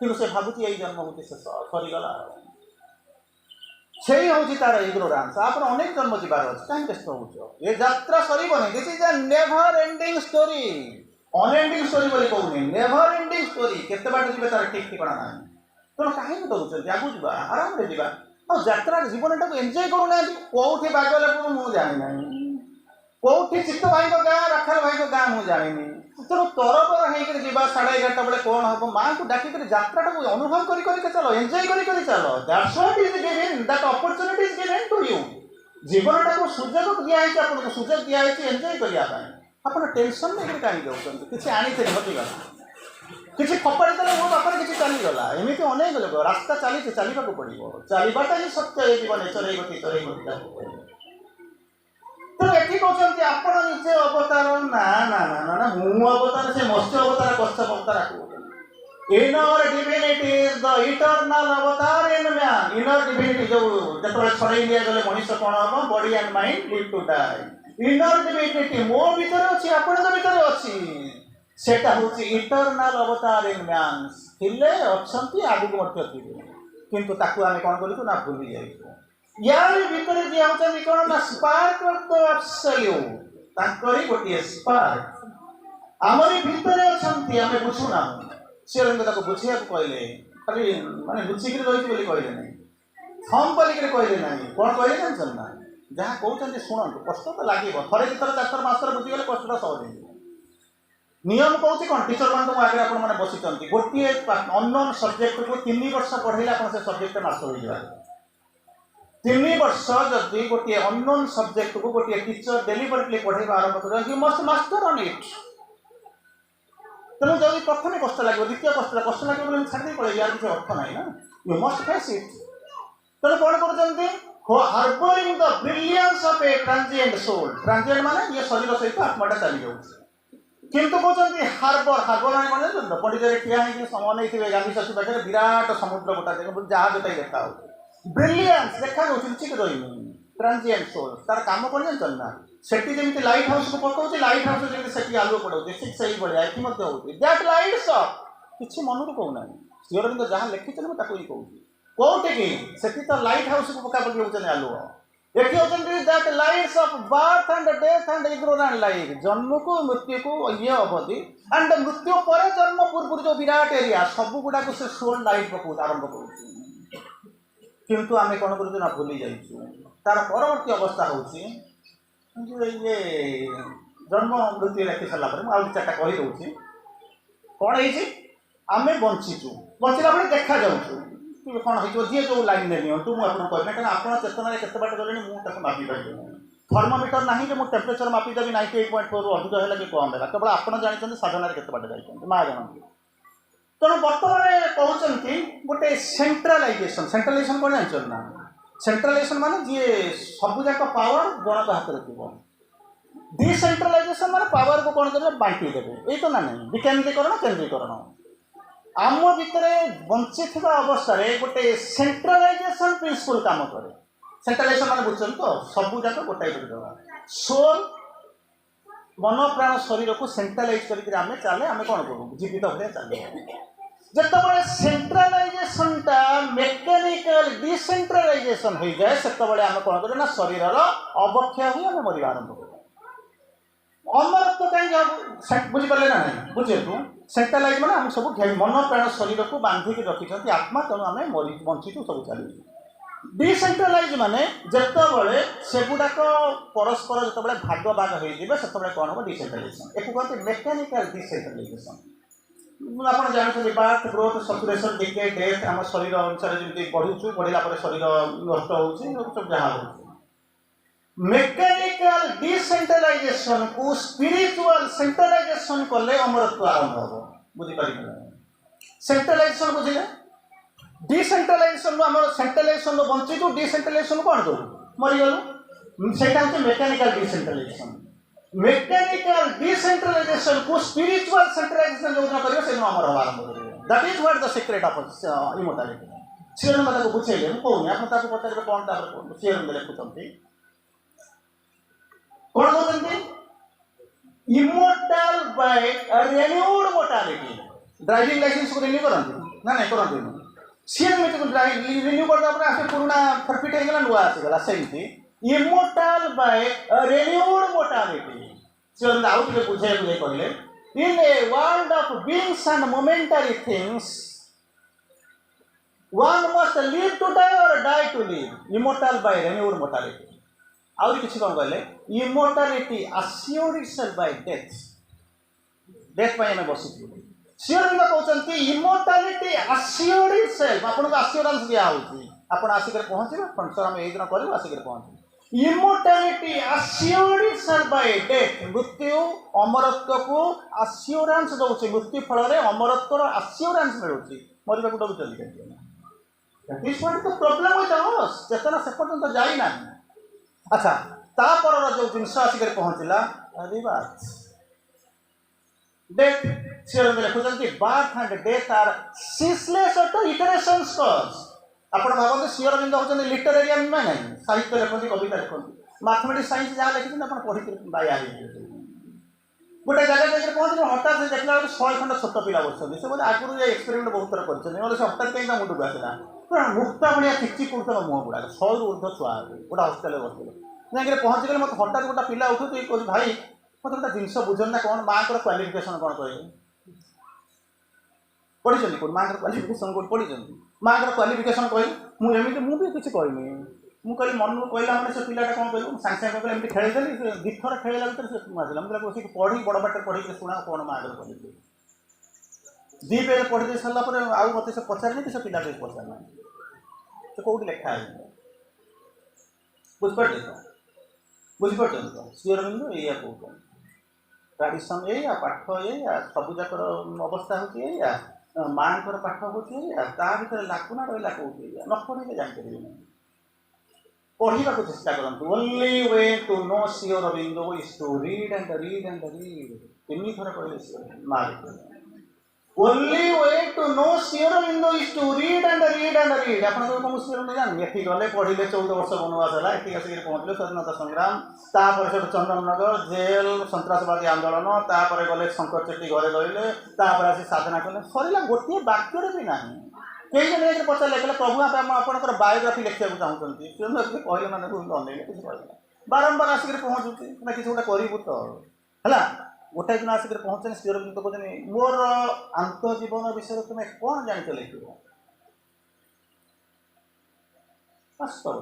कि से भावुची यही जन्म हूँ शेष सरीगला से हूँ तार इग्नोरेंस आप अनेक जन्म जीवार अच्छे कहीं व्यस्त हो ये यात्रा सरबनी this is a never ending story unending story बोली कहूनी नेवर एंडिंग स्टोरी केते बाट जीवे तार ठीक ठिकाना ना तेणु कहीं दौरान आगू जा आराम से जा और यात्रा जीवन टाक एंजय करूना कौटी बाग लगू मुझे जानी ना कौटी चित्त भाई गाँ राखाल भाई गाँ मुझे जानी तेणु तरबर होकर जा 11:30 बेले कौन हम माँ को डाक यात्रा को अनुभव कर चलो एंजय कर चलो that's what is given that opportunity is given to you जीवन टाक सुजोग दिखाई आपको सुजोग दिखाई एंजय करने आप टेंशन नहीं कहीं दौरान किसी आनी हटिगला किसी खपाड़ी देते मो पाखे किसी चलीगला एमती अनेक लोक रास्ता चली चलने पड़ो चलवाटा ही सत्य जीवन चरई गति तेणु ये कहते आप निजे अवतार ना ना ना ना ना मु अवतार से मत्स्य अवतार कश्यप अवतार inner divinity is the eternal अवतार इन मैन इनर डिविनिटी जो जो छड़े दिया गले मनुष्य कौन हम body and mind live to die inner divinity मो भीतर अच्छी आपण भीतर अच्छी सेटा हूँ इटर्नल अवतार इन मैन थिले अच्छी आगू थे किंतु ताकू आमे कौन करूँ ना भूली जाइए यार भीतर जी होचंदी कौन ना स्पार्क ऑफ द एब्सोल्यूट ताकरी गोटे स्पार्क आमरी भीतर अछंती आमे बुझु ना शेरंग ताको बुझिया को कहले खाली माने बुझिक रही बोली कहले नहीं हम बोलिक कहले नहीं कौन कहले जानछन ना जहाँ कहते शुणु कष्ट तो लगे थे दुथर चार मास बुझीगले कष्टा सहज नियम कौन कौन टीचर मान आगे आप बसी गोटे अननोन सब्जेक्ट को 3 वर्ष पढ़ेगा आप से सब्जेक्ट नष्ट हो जाए 3 वर्ष जदि गोटे अननोन सब्जेक्ट को गोटे टीचर डेलीबरेटली पढ़ेगा आरंभ कर मस्ट मास्टर ऑन इट तेणु जब प्रथम कष्ट लगे द्वितीय कष्ट लगे बोले छाड़ी पड़े यार किसी अर्थ ना ना यू मस्ट फेस इट तेणु कौन कर harbouring the brilliance of a transient soul transient माने ये शरीर सहित आत्माटा चली जाऊँ किंतु कहते हार्बर हार्बर माने कौन पंडित ठिया होगी समय नहीं गांधी शशि पाखे विराट समुद्र गोटा देख जहाज टाइम देखा हो ब्रिलियंस देखा चिक रही ट्रांजिएंट सोल तार काम कौन जानते ना सेठी जमी लाइट हाउस को पकाऊँ लाइट हाउस जमी आलुओ पड़ाऊँ ठीक से भाया ये दैट लाइट्स अप किसी मन को कहूना श्री अरविंद जहाँ लिखिं मुझे कहूँ कौटे कि सेठी तो लाइट हाउस को पका पकड़ होचन आलुओ एठी होचन that lights of birth and death and ignorant life जन्म को मृत्यु को ये अवधि एंड मृत्यु पर जन्म पूर्व जो विराट एरिया सब गुड़ा को से सोल लाइट पकाऊ आरंभ कर किंतु आमे कौन करूँ ना भूली जाइए तार परवर्ती अवस्था होची ये जन्म मृत्यु लिखि सारा मुझे 4टा कही दूसरी कौन है आमे बंचीचु बचला बेले देखा जाऊँ कौन हो जी जो लाइन ने नियंतु मुझे कहना कहीं आप चेतना केते बाट गले मुझे मापी पारि थर्मोमीटर ना कि मुझे टेम्परेचर मापिदेवी 98.4 रु अधिक है कि कम है केवल आप जानते साधन केते बाट जाइए माँ जानते तेणु बर्तमान कहते गोटे सेंट्रालाइजेशन कौन जानते ना सेंट्रालाइजेशन माने जी सब जाक पावर जनक हाथ में थी डिसेंट्रालाइजेशन माने पावर को कौन करेंगे बांटी देवे ये तो ना नहीं विकेंद्रीकरण केंद्रीकरण आम भितर बंची अवस्था गोटे सेंट्रालाइजेशन प्रिंसिपल काम करे सेंट्रालाइजेशन माने बुझे तो सब जाक गोटाई करदेवा सोल मन प्राण शरीर को सेंट्रालाइज करके आम चले आम कौन करूँ जीवित भाई चले जिते सेंट्रालाइजेशनटा मेकानिकल डिसेंट्रालाइजेशन हो जाए से आम कौन करें शरीर अवक्षय हुई आम मरवा आरंभ कर अमरत्व कहीं बुझीपारे ना नहीं बुझे तू सेंट्रालाइज मैंने आम सब मन प्राण शरीर को बांधिक रखी आत्मा तेणु आम बंचीचु सब चली डिसेंट्रालाइज माने जितेबाला सेगुड़ाक परस्पर जो भाग भाग होते कौन हम डिसेंट्रालाइजेशन एक कहते मेकानिकल डिसेंट्रालाइजेशन आप जानते birth growth saturation decay death आम शरीर अनुसार जमी बढ़ुचु बढ़ला शरीर नष्ट हो जहाँ हो मेकानिकल डिसेंट्रालाइजेशन को स्पिरिचुअल सेंट्रालाइजेशन कले अमरत्व आरंभ हम बुझीपार सेंट्रालाइजेशन बुझे डिसेंट्रालाइजेशन आम सेंट्रालाइजेशन बंचीचु डिसेंट्रालाइजेशन कौन करूँ मरीगलु से मेकानिकल डिसेंट्रालाइजेशन मेकानिकल डिसेंट्रालाइजेशन को स्पिरिचुअल सेंट्रालाइजेशन जो दिन करेंगे से आम आरंभ करेंगे that is what the secret of immortality सीरन को बुझेले मुझे कहूनी आप पचारे कौन सीरन लिखुंट कौन कहते immortal by renewed mortality driving license को रिन्यू करते ना नहीं करते सी रिन्यू करते पुराना फरफिट होगा नुआ आसीगला सेमती इमोर्टाल बाय रिन्यूड मोर्टालिटी सी आउ टे बुझे कहले in a world of beings and momentary things one must live to die और die to live immortal by renewed mortality आउरी किसी कौन कहले immortality assured itself by death death पाई हमें बसी सीओर कहते इमोर्टालिटी अस्योर्ड इटसेल्फ आपको अस्योरेंस दिया होती आप आसिक पहुँचे फंक्शन आम ये दिन करूँ आसिक पहुँचे इमोर्टालिटी अस्योर्ड इटसेल्फ बाय डेथ मृत्यु अमरत्व को अस्योरेंस दौर मृत्यु फल अमरत्वर अस्योरेंस मिलूँ मरवा को डर प्रोब्लेम चेतना से पर्यटन जाइना अच्छा तापर जो जिनस आसिक पहुँचला रिवाज डेथ लिखुंट birth and death are ceaseless iterations कज आप भावते श्री अरविंद होती लिटरेरियन ना नहीं साहित्य लिखती कविता लिखती मैथमेटिक्स साइंस जहाँ लिखी आप पढ़ी बाया गोटे जगह पहुँचे हठात देखला 100 खंड छोट पिला बस से बोले आगुरी एक्सपेरिमेंट बहुत थर कर हठात कहीं मुंड को आसला ପୁରା ମୁକ୍ତା ଭଳିଆ ଚିକଚିକ୍ କରୁଥିବା ମୁହଁ ଗୁଡ଼ାକ 100ରୁ ଊର୍ଦ୍ଧ୍ୱ ଛୁଆ ଗୋଟେ ହଷ୍ଟେଲରେ ବସିଥିଲେ ଯାଇକି ପହଞ୍ଚିଗଲେ ମୋତେ ହଠାତ୍ ଗୋଟେ ପିଲା ଉଠୁଛି କହୁଛି ଭାଇ ମୋତେ ଗୋଟେ ଜିନିଷ ବୁଝନ୍ତି ନା କ'ଣ ମାଆଙ୍କର କ୍ୱାଲିଫିକେସନ୍ କ'ଣ କହିଲେ ପଢ଼ିଛନ୍ତି କେଉଁଠି ମାଆଙ୍କର କ୍ୱାଲିଫିକେସନ୍ କେଉଁଠି ପଢ଼ିଛନ୍ତି ମାଆଙ୍କର କ୍ୱାଲିଫିକେସନ୍ କହିଲେ ମୁଁ ବି କିଛି କହିନି ମୁଁ କହିଲି ମନକୁ କହିଲା ମାନେ ସେ ପିଲାଟା କ'ଣ କହିବ ମୁଁ ସାଙ୍ଗେ ସାଙ୍ଗେ କହିଲେ ଏମିତି ଖେଳିଦେଲି ସେ ଦୁଇଥର ଖେଳିଲା ଭିତରେ ସେ ଆସିଲା ମୁଁ କହିଲା ବସିକି ପଢ଼ି ବଡ଼ ବାଟରେ ପଢ଼ିକି ଶୁଣା କ'ଣ ମାଆଙ୍କର କ୍ୱାଲିଫିକେସନ୍ 2 ପେଜ୍ ପଢ଼ି ଦେଇ ସାରିଲା ପରେ ଆଉ ମୋତେ ସେ ପଚାରିନି କି ସେ ପିଲା ବି ପଚାରିନାହିଁ ସେ କେଉଁଠି ଲେଖା ହେଇନି ବୁଝିପାରୁଛନ୍ତି ତ ଶ୍ରୀ ଅରବିନ୍ଦ ଏଇଆ କହୁଛନ୍ତି ଟ୍ରାଡ଼ିସନ୍ ଏଇଆ ପାଠ ଏଇଆ ସବୁଯାକର ଅବସ୍ଥା ହେଉଛି ଏଇଆ ମାଆଙ୍କର ପାଠ ହେଉଛି ଏଇଆ ତା ଭିତରେ ଲାଗୁନା ରହିଲା କେଉଁଠି ଏଇଆ ନ ପଢ଼ିଲେ ଜାଣିପାରିବେ ନାହିଁ ପଢ଼ିବାକୁ ଚେଷ୍ଟା କରନ୍ତୁ only way to know Shri Aurobindo is to read and read and read 3 ଥର କହିଲେ ମା only way to know Shri Aurobindo is to read and read and read आप श्री अरविंद जान एटी गले पढ़िले 14 वर्ष वनवास है एटी आसिक पहुँचले स्वाधीनता संग्राम तापर से चंदननगर जेल सन्त्रासवादी आंदोलन तापर गले शंकर चेट्टी घरे रही आसी साधना कले सरला गोटे वाक्य भी ना कई जन पचारे कहले प्रभु आपंकर बायोग्राफी लिखा चाहते कहले मैंने अनेक किसी कहले बारंबार आसिक पहुँचुची ना किसी गोटे करूँ तो है गोटाए दिन आसिक पहुँचे श्री अरविंद कहते मोर आंतजीवन विषय तुम कौन जान लिख वास्तव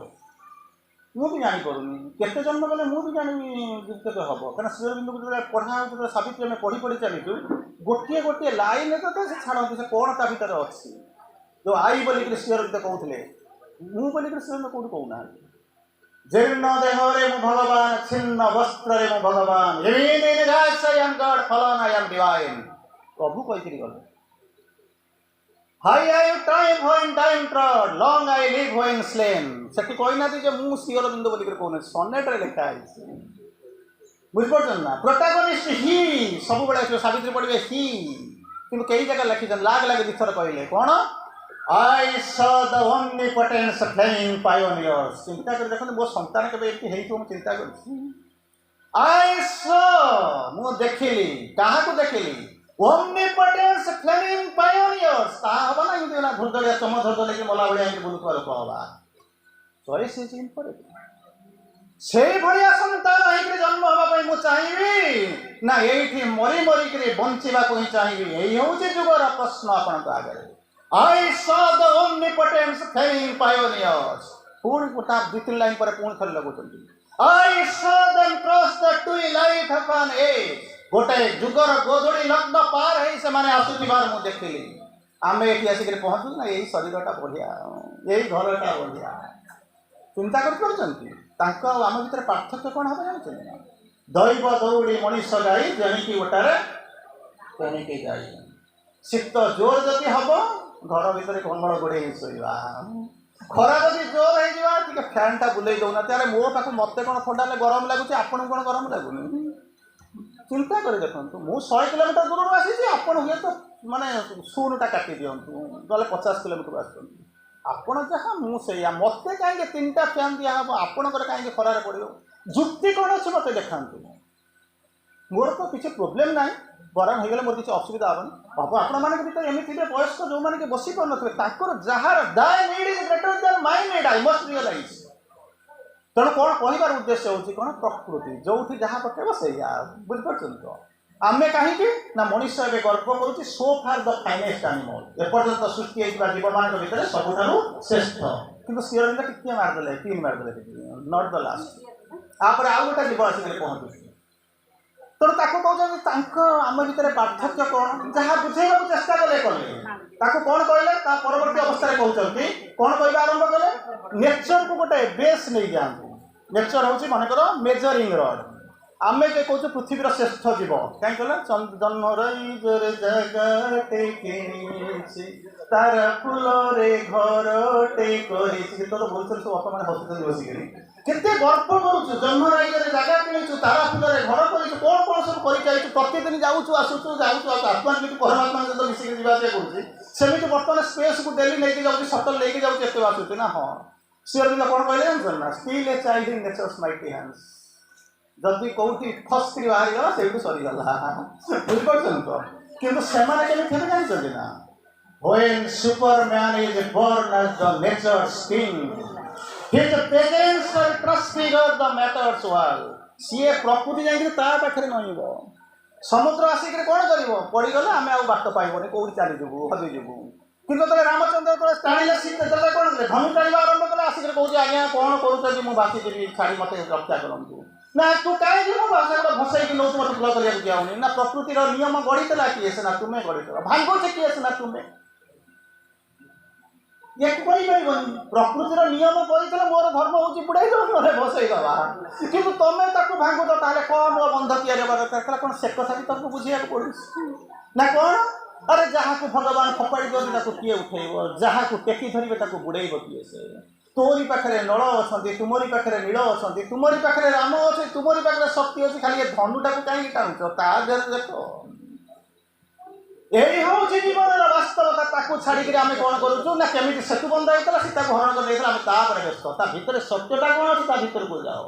मुझे जानीपरूनी केते जन्म गले मुझे जानी केते हम क्या श्री अरविंद को जो पढ़ा जो सावित्री आम पढ़ी पढ़ी चलीचु गोटे गोटे लाइन तो से छाड़ती से कौन ता भर अच्छी जो आई बोलिक श्री अरविंद कहते मुझे बोलिक श्री अरविंद कौट कहना जीर्ण देहरे मु भगवान छिन्न वस्त्र मु भगवान प्रभु कही गले हाई I time when time trod long I live when slain सेठी कही ना जे मु श्री अरविंद बोलिक कहने सनेट रे लिखा है बुझिपारछन ना प्रोटैगनिस्ट ही सब बड़े सावित्री पढ़िबे ही किंतु कई जगह लिखिछन लाग लाग दिथर कहले कोन I saw the omnipotence flaming pioneers. चिंता कर देखो मो संतान के एमती हेतु चिंता कर I saw मु देखिली कहा को देखिली omnipotence flaming pioneers ता हबा ना इते ना धुरदलिया चम धुरदले के मला बळिया के बोलुतवा लोक हबा चॉइस इज इम्पोर्टेंट से भलिया संतान आइके जन्म हबा पई मु चाहिबी ना एठी मरी मरी के बंचिबा को ही चाहिबी एही होउचे जुगर प्रश्न आपन को आगे I saw the omnipotence flaming pioneers. पूरी पुटा 2-3 लाइन पर पूर्ण थल लगो चलती I saw them cross the twilight of an age. गोटे जुगर गोधड़ी लग्न पार है से माने आसुची बार मु देखिली आमे एठी आसी के पहुंचु ना यही शरीरटा बढ़िया यही घरटा बढ़िया चिंता कर परछंती तांको आम भीतर पार्थक्य कोन हबे जानछन दैव दौड़ी मनीष गाई जणिकी ओटारे तणिकी जाई शीत जोर जति हबो घर भीतर कंबल गोड़े शोवा खरा जब जोर हो फैन टा बुले दौना तेरे मो पाख मत कौन थंडा गरम लगुच आपन कौन गरम लगुनि चिंता कर देखो मु 100 किलोमीटर दूर आसी आपन हुए तो माने शूनटा काटी दिंतु गले 50 किलोमीटर आसुन आपड़ जहाँ मुझे मत कहीं 3टा फैन दिहब आपणकर कहीं खरार पड़ो जुक्ति कौन अच्छे मत देखा मोर तो किसी प्रोब्लेम ना गरम हो गले मोर किसी असुविधा हेनी बाबू आपण मान भर एमती वयस्क जो मैंने बसी पार जार thy need is greater than my need I must realise तेणु कौन कहबार उद्देश्य हूँ कौन प्रकृति जो जहाँ पकेब से बुझिपार तो आम कहीं ना मनुष्य ए गर्व करुच्ची सो फार द फाइनेस्ट एनिमल एपर्यंत सृष्टि होता जीव मान भर सबुठ श्रेष्ठ कि श्री अरविंद टिके मारदे 3 मारदे नॉट द लास्ट आप आउ गोटे जीव आसिक पहुँचुଛି तेणु कहते आम भर पार्थक्य कौन जहाँ बुझेगा चेष्टा कले कौन कहले परवर्ती अवस्था कहते कौन कहवा आरंभ कले नेचर को गोटे बेस नहीं जाते नेचर हूँ मनकर मेजरिंग रड आम जे कौच पृथ्वीर श्रेष्ठ जीव कहीं कहले जन्मर तार फूल घर टे तो बोलते सब बापा मैंने हसुच्च बसिक केते गर्व करुचु जन्म राज्य जगह किणुचु तारा फूल घर कर कौन कौन सब कर प्रतिदिन जाऊँ आसुचु आत्मा जी परमात्मा सहित मिसिक जावास करुँगी बर्तमान स्पेस को डेली लेके जाऊँ सटल लेके जाऊँ एत आसुचे ना हाँ श्री अरविंद कौन कहले जानते ना still a child in nature's mighty hands जदि कौटी फसकरी बाहरी से सरीगला बुझिपार तो किंतु से जानते ना When Superman is born as the nature's king, his presence will transfigure the matter's world. ସିଏ ପ୍ରକୃତି ଯାଇକି ତା ପାଖରେ ନଇଁବ। ସମୁଦ୍ର ଆସିକି କ'ଣ କରିବ? ପଡ଼ିଗଲେ ଆମେ ଆଉ ବାଟ ପାଇବନି, କୋଉଠି ଚାଲିଯିବୁ, ହଜିଯିବୁ। କିନ୍ତୁ ଯେତେବେଳେ ରାମଚନ୍ଦ୍ର ଯେତେବେଳେ ଟାଣିଲେ ସେତେବେଳେ କ'ଣ କଲେ? ଧନୁ ଟାଣିବା ଆରମ୍ଭ କଲେ, ଆସିକି କହୁଛି ଆଜ୍ଞା କ'ଣ କରୁଛନ୍ତି, ମୁଁ ଭାସିଯିବି, ଛାଡ଼ି ମୋତେ ରକ୍ଷା କରନ୍ତୁ। ନା ତୁ କାହିଁକି ମୋ ଭାଷାଟା ଭସେଇକି ନେଉଛୁ, ମୋତେ ଭଲ କରିବାକୁ ଦିଆଉନି। ନା ପ୍ରକୃତିର ନିୟମ ଗଢ଼ିଥିଲା କିଏ? ସିନା ତୁମେ ଗଢ଼ିଥିଲ। ଭାଙ୍ଗୁଛି କିଏ? ସିନା ତୁମେ। ୟାକୁ କହିପାରିବନି। ପ୍ରକୃତିର ନିୟମ କରିଥିଲେ ମୋର ଧର୍ମ ହେଉଛି ବୁଡ଼େଇ ଦେବ, ମୋତେ ଭସେଇ ଦେବା। କିନ୍ତୁ ତମେ ତାକୁ ଭାଙ୍ଗୁଛ, ତାହେଲେ କ'ଣ ମୋ ବନ୍ଧ ତିଆରି ହେବା ଦରକାର? ତାହେଲେ କ'ଣ ସେ କଥା ବି ତାକୁ ବୁଝିବାକୁ ପଡ଼ୁଛି ନା କ'ଣ? ଆରେ ଯାହାକୁ ଭଗବାନ ଫୋପାଡ଼ି ଦିଅନ୍ତି ତାକୁ କିଏ ଉଠେଇବ? ଯାହାକୁ ଟେକି ଧରିବେ ତାକୁ ବୁଡ଼େଇବ କିଏ? ସେ ତୋରି ପାଖରେ ନଳ ଅଛନ୍ତି, ତୁମରି ପାଖରେ ନୀଳ ଅଛନ୍ତି, ତୁମରି ପାଖରେ ରାମ ଅଛି, ତୁମରି ପାଖରେ ଶକ୍ତି ଅଛି। ଖାଲି ଏ ଧନୁଟାକୁ କାହିଁକି ଟାଣୁଛ? ତା ଦେହରେ ଦେଖ, ଏଇ ହେଉଛି ଜୀବନର ବାସ୍ତବତା। ତାକୁ ଛାଡ଼ିକିରି ଆମେ କ'ଣ କରୁଛୁ? ନା କେମିତି ସେତୁ ବନ୍ଧା ହେଇଥିଲା, ସୀତାକୁ ହରଣ କରି ଦେଇଥିଲା, ଆମେ ତାପରେ ବ୍ୟସ୍ତ। ତା ଭିତରେ ସତ୍ୟଟା କ'ଣ ଅଛି? ତା ଭିତରକୁ ଯାଅ।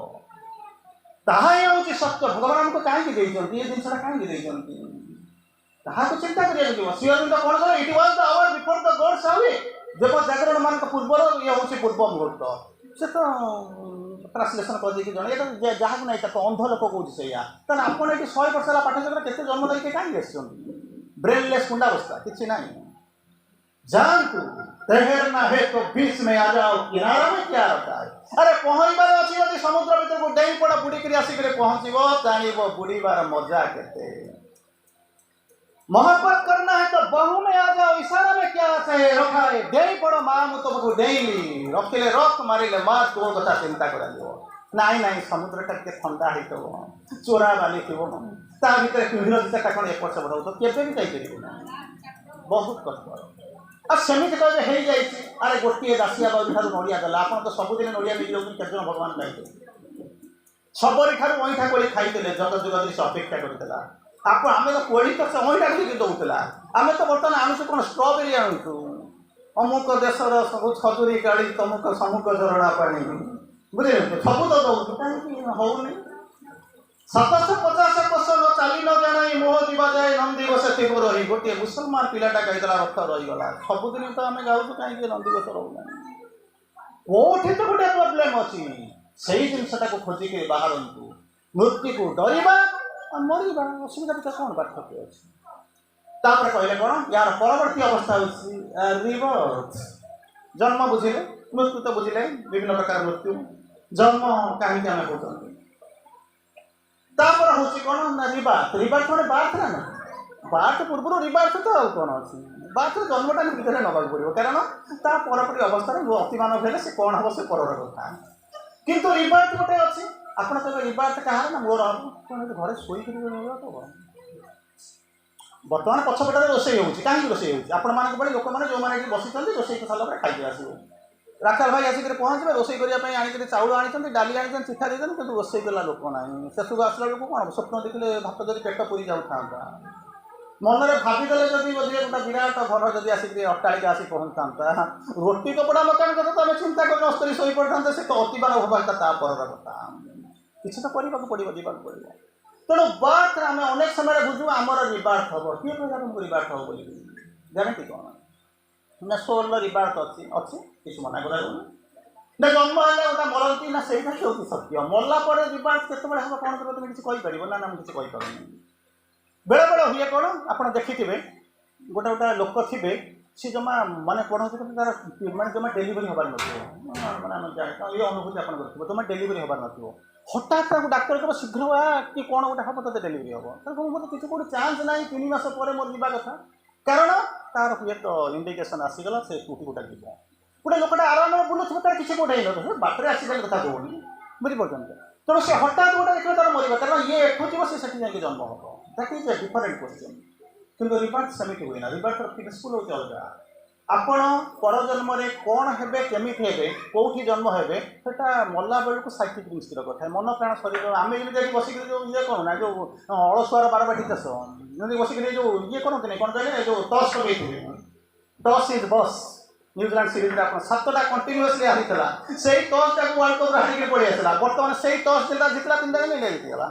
ତାହା ହିଁ ହେଉଛି ସତ୍ୟ। ଭଗବାନ ଆମକୁ କାହିଁକି ଦେଇଛନ୍ତି? ଏ ଜିନିଷଟା କାହିଁକି ଦେଇଛନ୍ତି? ତାହାକୁ ଚିନ୍ତା କରିବାକୁ ଯିବ। ଶ୍ରୀଅରବିନ୍ଦ କ'ଣ କଲେ? It was the hour before the gods awake. ଦେବ ଜାଗରଣ ମାନଙ୍କ ପୂର୍ବରୁ ଇଏ ହେଉଛି ପୂର୍ବ ମୁହୂର୍ତ୍ତ। ସେ ତ ଟ୍ରାନ୍ସଲେସନ୍ କରିଦେଇକି ଜଣେ ଏଇଟା ଯାହାକୁ ନାହିଁ ତାକୁ ଅନ୍ଧ ଲୋକ କହୁଛି ସେଇଆ। ତାହେଲେ ଆପଣ ଏଠି 100 ବର୍ଷ ହେଲା ପାଠ ଯୋଗ୍ୟରେ କେତେ ଜନ୍ମ ଧରିକି କାହିଁକି ଆସିଛନ୍ତି? ब्रेनलेस कुंडावस्था किसी नहीं। जानतु तैरना है तो बीच में आ जाओ, किनारा में क्या रखा है? अरे पहुँचबार अच्छी यदि समुद्र भीतर को डेई पड़ा बुड़िक आसिक पहुँचब जानिब बुड़ीबार मजा केते। मोहब्बत करना है तो बहू में आ जाओ, इशारा में क्या है रखा है? डेई पड़ो माँ मु तुमको डेली रखिले रख मारिले माँ तो कथा चिंता कर नाई नाई समुद्र टा के ठंडा है चोरा बाली थी ता भीतर कुंभीर दिशा कौन एपट सेपट हो केवे भी जाइए ना, बहुत कष्ट। आ सेमती कहे हो जाए अरे गोटे दासिया बाबू ठार नड़िया देला आप तो सबुदिन नड़िया नहीं जाऊँ केत भगवान खाइते सबरी ठार अईठा कोड़ी खाइते जग जुग से अपेक्षा करता आप आम तो कोड़ी तो से अईठा कोड़ी दौला आम तो बर्तमान आणुचु कौन स्ट्रॉबेरी आणुचु अमुक देशर सब खजुरी काढ़ी तमुक समुक झरणा पानी बुझे सब तो दौर कहीं होनी 750 वर्ष चली न जाना मोह दिवा जाए नंदी बस रही गोटे मुसलमान पिलाटा कहीदेला रथ रहीगला सबुदिन तो आम गाँव कहीं नंदी बस रोना कौटी तो गोटे प्रोब्लेम अच्छी से जिनसा खोजिक बाहर मृत्यु को डरवा मरवा असुविधा तो कौन पार्थक्य अच्छे तापर कहले कौन यार परवर्ती अवस्था रिवर्स जन्म बुझिले मृत्यु तो बुझिले विभिन्न प्रकार मृत्यु जन्म कहीं आम कहते तापर हूँ कौन ना रिबार्थ रिबार्थ मैंने बार्थ ना ना बार्थ पूर्व रिबार्थ तो आउ कौन अच्छी बार्थ जन्मटा भीतर नवा पड़ो कारण ता परवर्ती अवस्था अतिमान हेले से कौन हम से पर कथा किंतु रिबार्थ गोटे अच्छी आपड़ कहे रिबार्थ कह ना मोर कौन घरे शोक तो बर्तमान पछपटे रोषे हो कहीं रोषे होपण मान लोक मैंने जो मैंने बसी रोषे सारा खाई आसो राखाल भाई आसिक पहुँचे रोषे करने आनी चाउल आनी डाली आनी चिठा देते कि रोषे कला लोक ना शेषक आसला बेलू कौन स्वप्न देखिले भात जब पेट पूरी जाता मनरे भावीदे जब बोधे गोटे विराट घर जब आसिक अट्टालिका आसी पहुँचता रोटी कपड़ा मकान कथा तो आम चिंता कर नष्ट शई पड़ता से तो अतिबार होगा कथा किसी तो करने पड़ो जावाक पड़ो तेणु बार्थ आम अनेक समय बुझू आमर रिबार्थ हम किए कह तुमको रिबार्थ हम बोली जानते कौन ना सोल रिबार्थ अच्छी अच्छी किसी मना कर ना जन्म है गोटा मरती ना से सत्य मरला रिबार्थ केत हम कौन कर तुम किसी ना ना मुझे किसी बेले बेले हुए कौन आप देखिथे गोटे गोटे लोक थे सी जमा मानने कौन हो तार मैंने जमा डेलीवरी हबार ना ये अनुभूति आप जमा डेलीवरी हबार ना हठात डाक्तर कह शीघ्र आ कि कौन गोटे हम तो डेलीवरी हम मतलब किसी गोटे चान्स ना 3 मास पर मोर जा कथा कारण तार हुए तो इंडिकेशन आसीगला से टूटी गोटा जीव गोटे लोकटा आराम बुलूथ तार किसी गोटे बाटर आक्सीडेंट कथा कहूनी बुझीपार तेणु से हठात गोटे देखिए तार मरवा कारण ये एठू थी से जाकि जन्म हम that is a different question किंतु रिबार्थ सेमती हुए ना रिबार्थ प्रिंसिपल होती अलग आपण परजन्म कौन हे केमी हे कौटी जन्म हे मरला बेलू साइकिक दृष्टिर कथा मन प्राण शरीर आम जमी बसिक जो ये कौन ना जो अलसुआर बारबाटी देश जमी बसिक जो ये करते कौन कहले जो टस लगे टस इज बस न्यूजीलैंड सीरीज आप 7टा कंटिन्यूअसली हारीला से टस टाक वर्ल्ड कप हारिक पड़ी आसला बर्तमान से टस जिला जितला 3टा जीतगला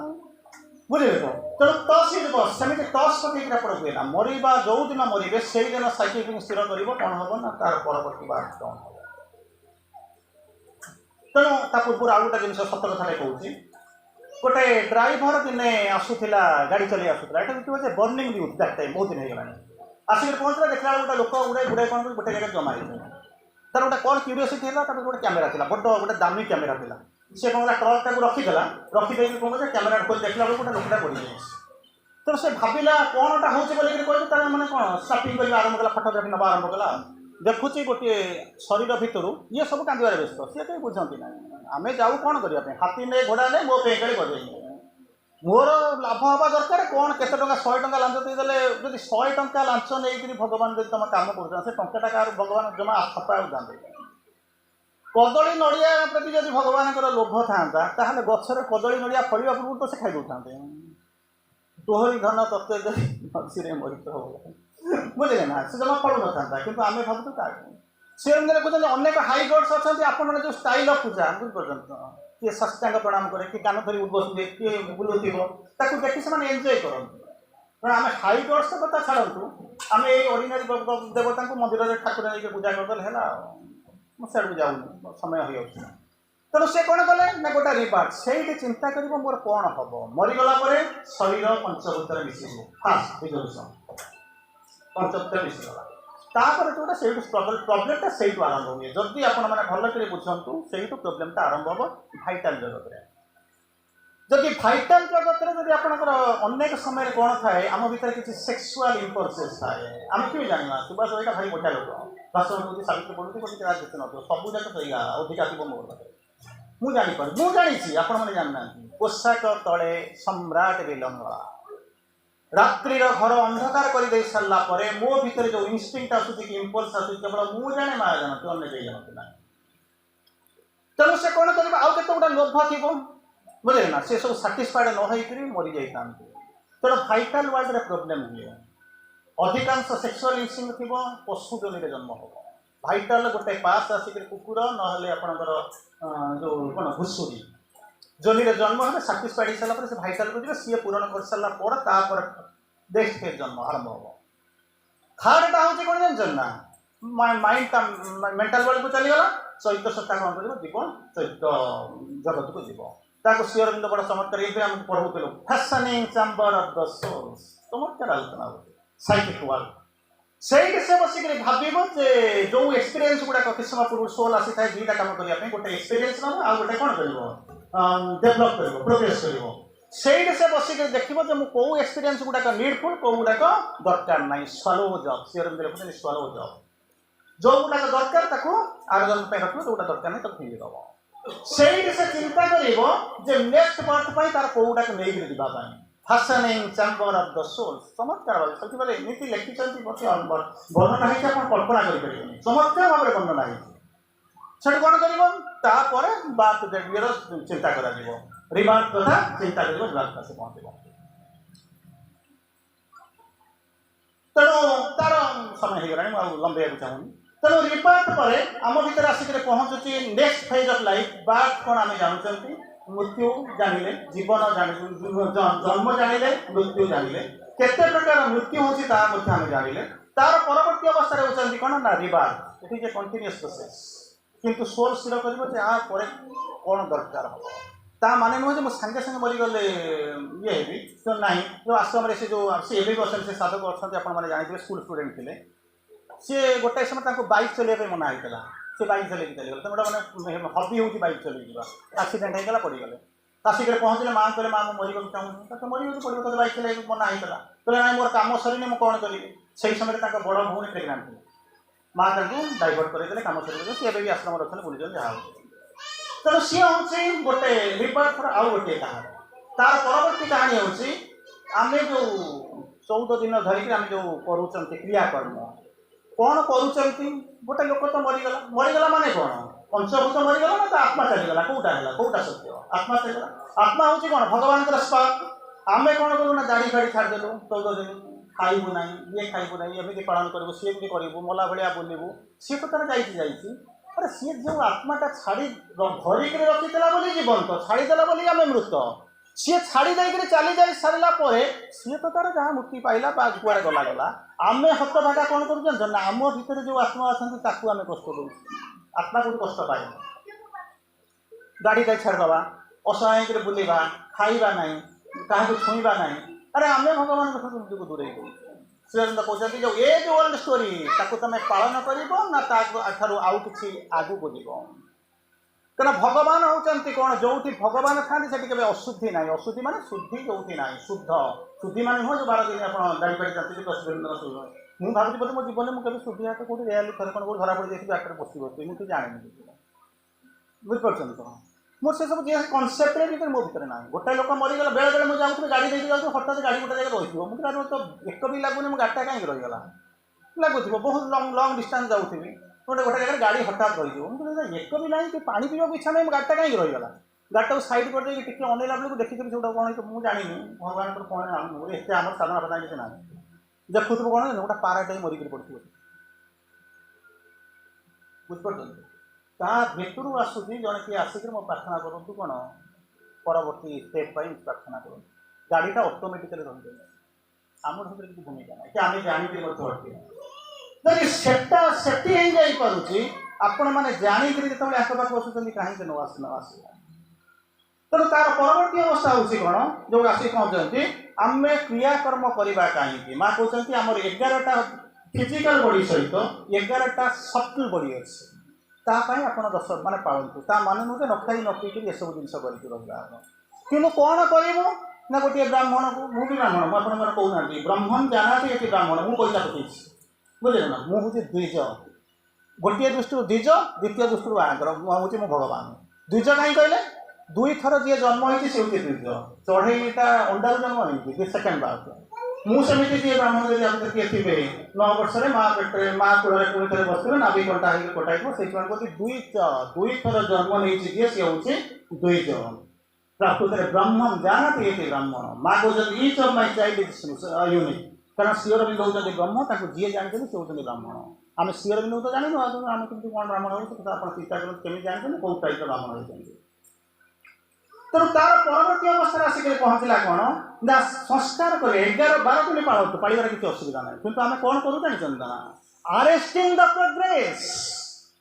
बुझे तो तेणु टस सेमती टस पकईक आप हुए ना मरवा जो दिन मरवे से दिन साइकिल स्थिर कर कौन हम ना तार परवर्त बात कौन हम तेणु ता पूर्व आउ गोटे जिन सत कथा कहूँ गोटे ड्राइवर दिने आसूला गाड़ी चल आसूला ये देखिए बर्णिंग ड्यूट दैट टाइम बहुत दिन होगा आसिक पहुँचला देखला गोटे लोक गुड़ाए गुड़ाए कौन गोटे जगह जमा तार गोटे कौन क्यूरीयोसिटी है गोटे कैमेरा था बड़ गोटे दामी कैमेरा था सी कौन ट्रक टाक रखीला रखिदे कौन कैमेरा खोल देखला बेलू गोटे लोकटा पड़ जाए तो से भाविला कौनटा हो कहते मैंने कौन स्नापिंग करने आरंभ कला फटोग्राफी नवा आरंभ कला देखुची गोटे शरीर भितर ये सब कांदार व्यस्त सी कहीं बुझती ना आम जाऊ कौन करने हाथी ने घोड़ा ने मो पे कर मोर लाभ हवा दरकार कौन के 100 टंका लांच देदेले जब 100 टंका लांच नहीं भगवान जब तुम काम कर टाटा भगवान जमा छपा जाते कदली नड़िया प्रति जब भगवान लोभ था गचर कदली नड़िया फलिया पूर्व तो से खाई दौरान दोहरी धन तत्व मझे मरित बुझे ना से जमा फलू न था कि आम भावुँ सी कहते अनेक हाई गड्स अच्छा आप जो स्टाइल अफ पूजा बुझे किए साष्टांग प्रणाम करे कि कान धरी बसुए किए बुलूब देखी से एंजय करते कारण आम हाई गड्स कथा छाड़ू आम ये अर्डिनारी देवता को मंदिर में ठाकुर नहीं पूजा करदे है मुझे जाऊनी समय हो जाऊँ तेणु से कौन कले ना गोटे रिवार्ड से चिंता कर मोर कौन हम मरीगला शरीर पंचभूत मिसी फास्ट रिजल्यूशन पंचभूत मिसीगला तापर जो से प्रोब्लेमटा से आरंभ हुए जदि आपण मैंने भल कर बुझंतु से प्रोब्लेमटा आरंभ हम भाइटाल जगत में जदि भाइटाल जगत में जब आपंकर अनेक समय कौन थाए आम भर किसी सेक्सुआल इम्पल्सेस थाए आम क्यों जाना सुभाष भाई भाई बढ़िया लोक भाषण पढ़ुती सावित्री पढ़ुती गोटे राजनीति न सब जाक सही अधिका थी मोर पाखे मुझे जानी आपण मैंने जानना पोशाक तले सम्राट विलंगला रात्रि घर अंधकार कर सारा मो भीतर जो इनस्टिंक्ट आसूँ इम्पल्स आसूँ केवल मु जाने माँ जानते अन्य कहीं जानते ना तेणु से कौन कर आउ के गोटे लोभ थी बुझे ना से सब साटिस्फाइड न होकर मरी जाता तेणु भाइटाल वार्ड प्रोब्लेम हुए अधिकांश सेक्सुअल इनस्टिंक्ट थी पशु जमी जन्म हम भाइटाल गोटे पास आसिक कुकुर ना आपणकर जो कौन घुषुरी जोनी जन्म है साटिस्फाइड हो सारा से भाइटाल को सी पूरण कर सारापर नेक्स्ट फेज जन्म आरंभ हम थर्डटा हूँ कौन जान ना माइंड मेंटल वर्ल्ड को चलीगला चैत्य सत्ता कौन कर जीव चैत्य जगत को जीव ताको श्री अरविंद बड़ा चमत्कार ये आम पढ़ाऊलू fashioning chamber of the souls चमत्कार आलोचना हो साइकिक वर्ल्ड से बसिक भाव जो एक्सपीरियंस गुड़ाक किस समय पूर्व सोल आसी था दुईटा कम करने गोटे एक्सपीरियंस ना आ गोटे कौन कर डेभलप कर प्रोग्रेस कर से बसिक देखो जो कौ एक्सपीरियंस गुड़ाक नीडफुल कौ गुड़ाक दरकार ना स्वालो जब सीआर देखते स्वालो जब जो गुड़ाक दरकार आर जन्म रखो जोटा दरकार नहीं फिंगी दब से चिंता कर नेक्स्ट बर्थ तार कौ गुड़ाक नहीं जावाई fashioning chamber of the souls चमत्कार भाव से एमती लिखिं वर्णना है आप कल्पना करें चमत्कार भाव में वर्णना है कौन कर बात चिंता कर रिवार्ड कथा चिंता कर रिवार्ड से पहुँचे तेणु तार समय हो गला लंबे चाहूँगी तेणु रिवार्ड पर आम भर आसिक पहुँचुची नेक्स्ट फेज ऑफ लाइफ बात कौन आम जानते मृत्यु जानिले जीवन जन्म जानिले मृत्यु जानिले केते प्रकार मृत्यु होची ता मध्ये हम जानिले तार परवर्ती अवस्था होचंती कोन ना reward it is a continuous process किंतु सोल स्थिर करबो जे आ परे कोन दरकार हो ता माने नुह जे मो संगे संगे मरी गले ये हेबी तो नाही जो आश्रम रे से जो से एबे बसन से साधक अछंती आपण माने जानिबे स्कूल स्टूडेंट थिले से गोटे समय ताको बाइक चलेबे मना आइतला से बाइक चलेकी चलीगले तो गोटे मैंने हबी हो बाइक चलैक एक्सीडेंट होगा पड़गले आसिक पहुँचले माँ कहले माँ मरिक चाहूँ तो मरिक पड़ो तो बाइक चल मना होता कहले ना मोर कम सर मुझे कौन करी से समय बड़ भौणी प्रेगनेंट थी माँ डाइवर्ट करदे कम सर सी भी आश्रम अच्छे बुझे जहाँ तेणु सी हूँ गोटे रिवार्ड फर आउ गोटे कहानी तार परवर्ती कहानी हूँ आम जो 14 दिन धरिकी आम जो करुँच क्रियाकर्म कौन करुँच गोटे लोक तो मरीगला मरीगला माने कौन पंचभूत मरीगला ना तो आत्मा चलीगला कौटा है कौटा सत्य आत्मा चलीगला आत्मा हूँ कौन भगवान स्पार्क आम कौन करूँ ना दाढ़ी फाड़ी छाड़देलु 14 दिन खाइबू ना ये खाइबू ना एमती पालन करूँ सी एमती करूँ मला भाया बुलू सी तो तार जाइए अरे सी जो आत्माटा छाड़ी धरिक रखीला जीवन तो छाड़देला आम मृत सी छाड़ी देकर चली जा सारा सी तो तार जहाँ मुक्ति पाइला कुआड़े गला गला आम हतभागा कौन कर आम भर जो आत्मा अच्छा आम कष्ट दौ आत्मा को कष्ट पाए गाड़ी गाई छाड़दवा असहाय कर बुलवा खाइबा ना क्या छुईबा ना अरे आम भगवान को दूरे श्रीअरविंद कहते जो ए जो वर्ल्ड स्टोरी तुम पालन कर आउ कि आगू को जीव क्या भगवान होती कौन जो भगवान था के अशुद्धि ना अशुद्धि माने शुद्धि जो ना शुद्ध शुद्धि मान नुह जो 12 दिन आप गाड़ी फाड़ी जाती 10 दिन मुझे भावी बोलते मो जीवन में कभी शुद्धि हाथ कौट रेली थर कौन धरा पड़ जाए बाटर बस बस मुझे जानी बुझीपार तो मोर से सब जे कनसेप्ट भर मो भर ना गोटे लोक मरीगला बेले बेले मुझे जाऊँ गाड़ी देखिए जाऊँ हठात गाड़ी गोटे जगह रही मुझे तो एक भी लगुनि गाड़ीटा कहीं रहीगला लगुथ बहुत लंग डिस्टेंस जाऊँगी गोटे गोटे जगह गाड़ी हठात रही मुझे एक भी ना कि पानी पीवा इच्छा नहीं गाड़ीटा कहीं रहीगला गाड़ीटा साइड कर टी अनेला बेलू देखी जो कौन मुझे जानी भगवान कौन एत आम साधना फाधना किसी ना देखुव कौन गोटे पाराटे मरिक पड़े बुझिपार ता भर आसूसी जड़े किए आसिक मो प्रार्थना करूँ कौन परवर्ती स्टेप प्रार्थना करूँ गाड़ीटा अटोमेटिकली रही आम किसी भूमिका ना कि आम जाणी सेटा सेटी हो आपण मैंने जाणिक जो आखपाख बसुँच कहीं न आस तेणु तार परवर्ती अवस्था हूँ कौन जो आसिक पहुँचती आम क्रियाकर्म करवा कहीं माँ कहते आम 11टा फिजिकाल बॉडी सहित 11टा सटल बॉडी अच्छे तापाई आप 10 माने पालतु ता माने नुहे न खाई न पीक ये सब जिन रहा कि कौन करूँ ना गोटे ब्राह्मण को मुझे ब्राह्मण मुझे कहना ब्रह्मण जाना ये ब्राह्मण मुझे पैसा पकई बुझे ना मुझे द्विज गोटे दृष्टि द्विज द्वितीय दृष्टि आगर मुझे मो भगवान द्विज कहीं कहले 2 थर जी जन्म होती से हूँ द्विज चढ़ईटा अंडार जन्म होती सेकेंड बात मुझे जी ब्राह्मण जब किए थे 9 वर्ष माँ पेटे माँ कूल पुणी थे बस नाभि कंटा कटाई से 2 थर जन्म नहीं जी सी हूँ द्विज प्रकृत ब्रह्म जानते ये ब्राह्मण माँ कहते each of my child is unique कारण श्रीअरविंद होती ब्रह्म जी जानते से होती ब्राह्मण आम श्रीअरविंद तो जानू आम कि कौन ब्राह्मण हो चिंता करते जानते कौन टाइप ब्राह्मण होती तेणु तार परवर्ती अवस्था आसिक पहुँचला कौन ना संस्कार करें 11-12 दिन पालतु पालिबार किसी असुविधा ना कि आम कौन करूँ जानते ना आरेस्टिंग द प्रोग्रेस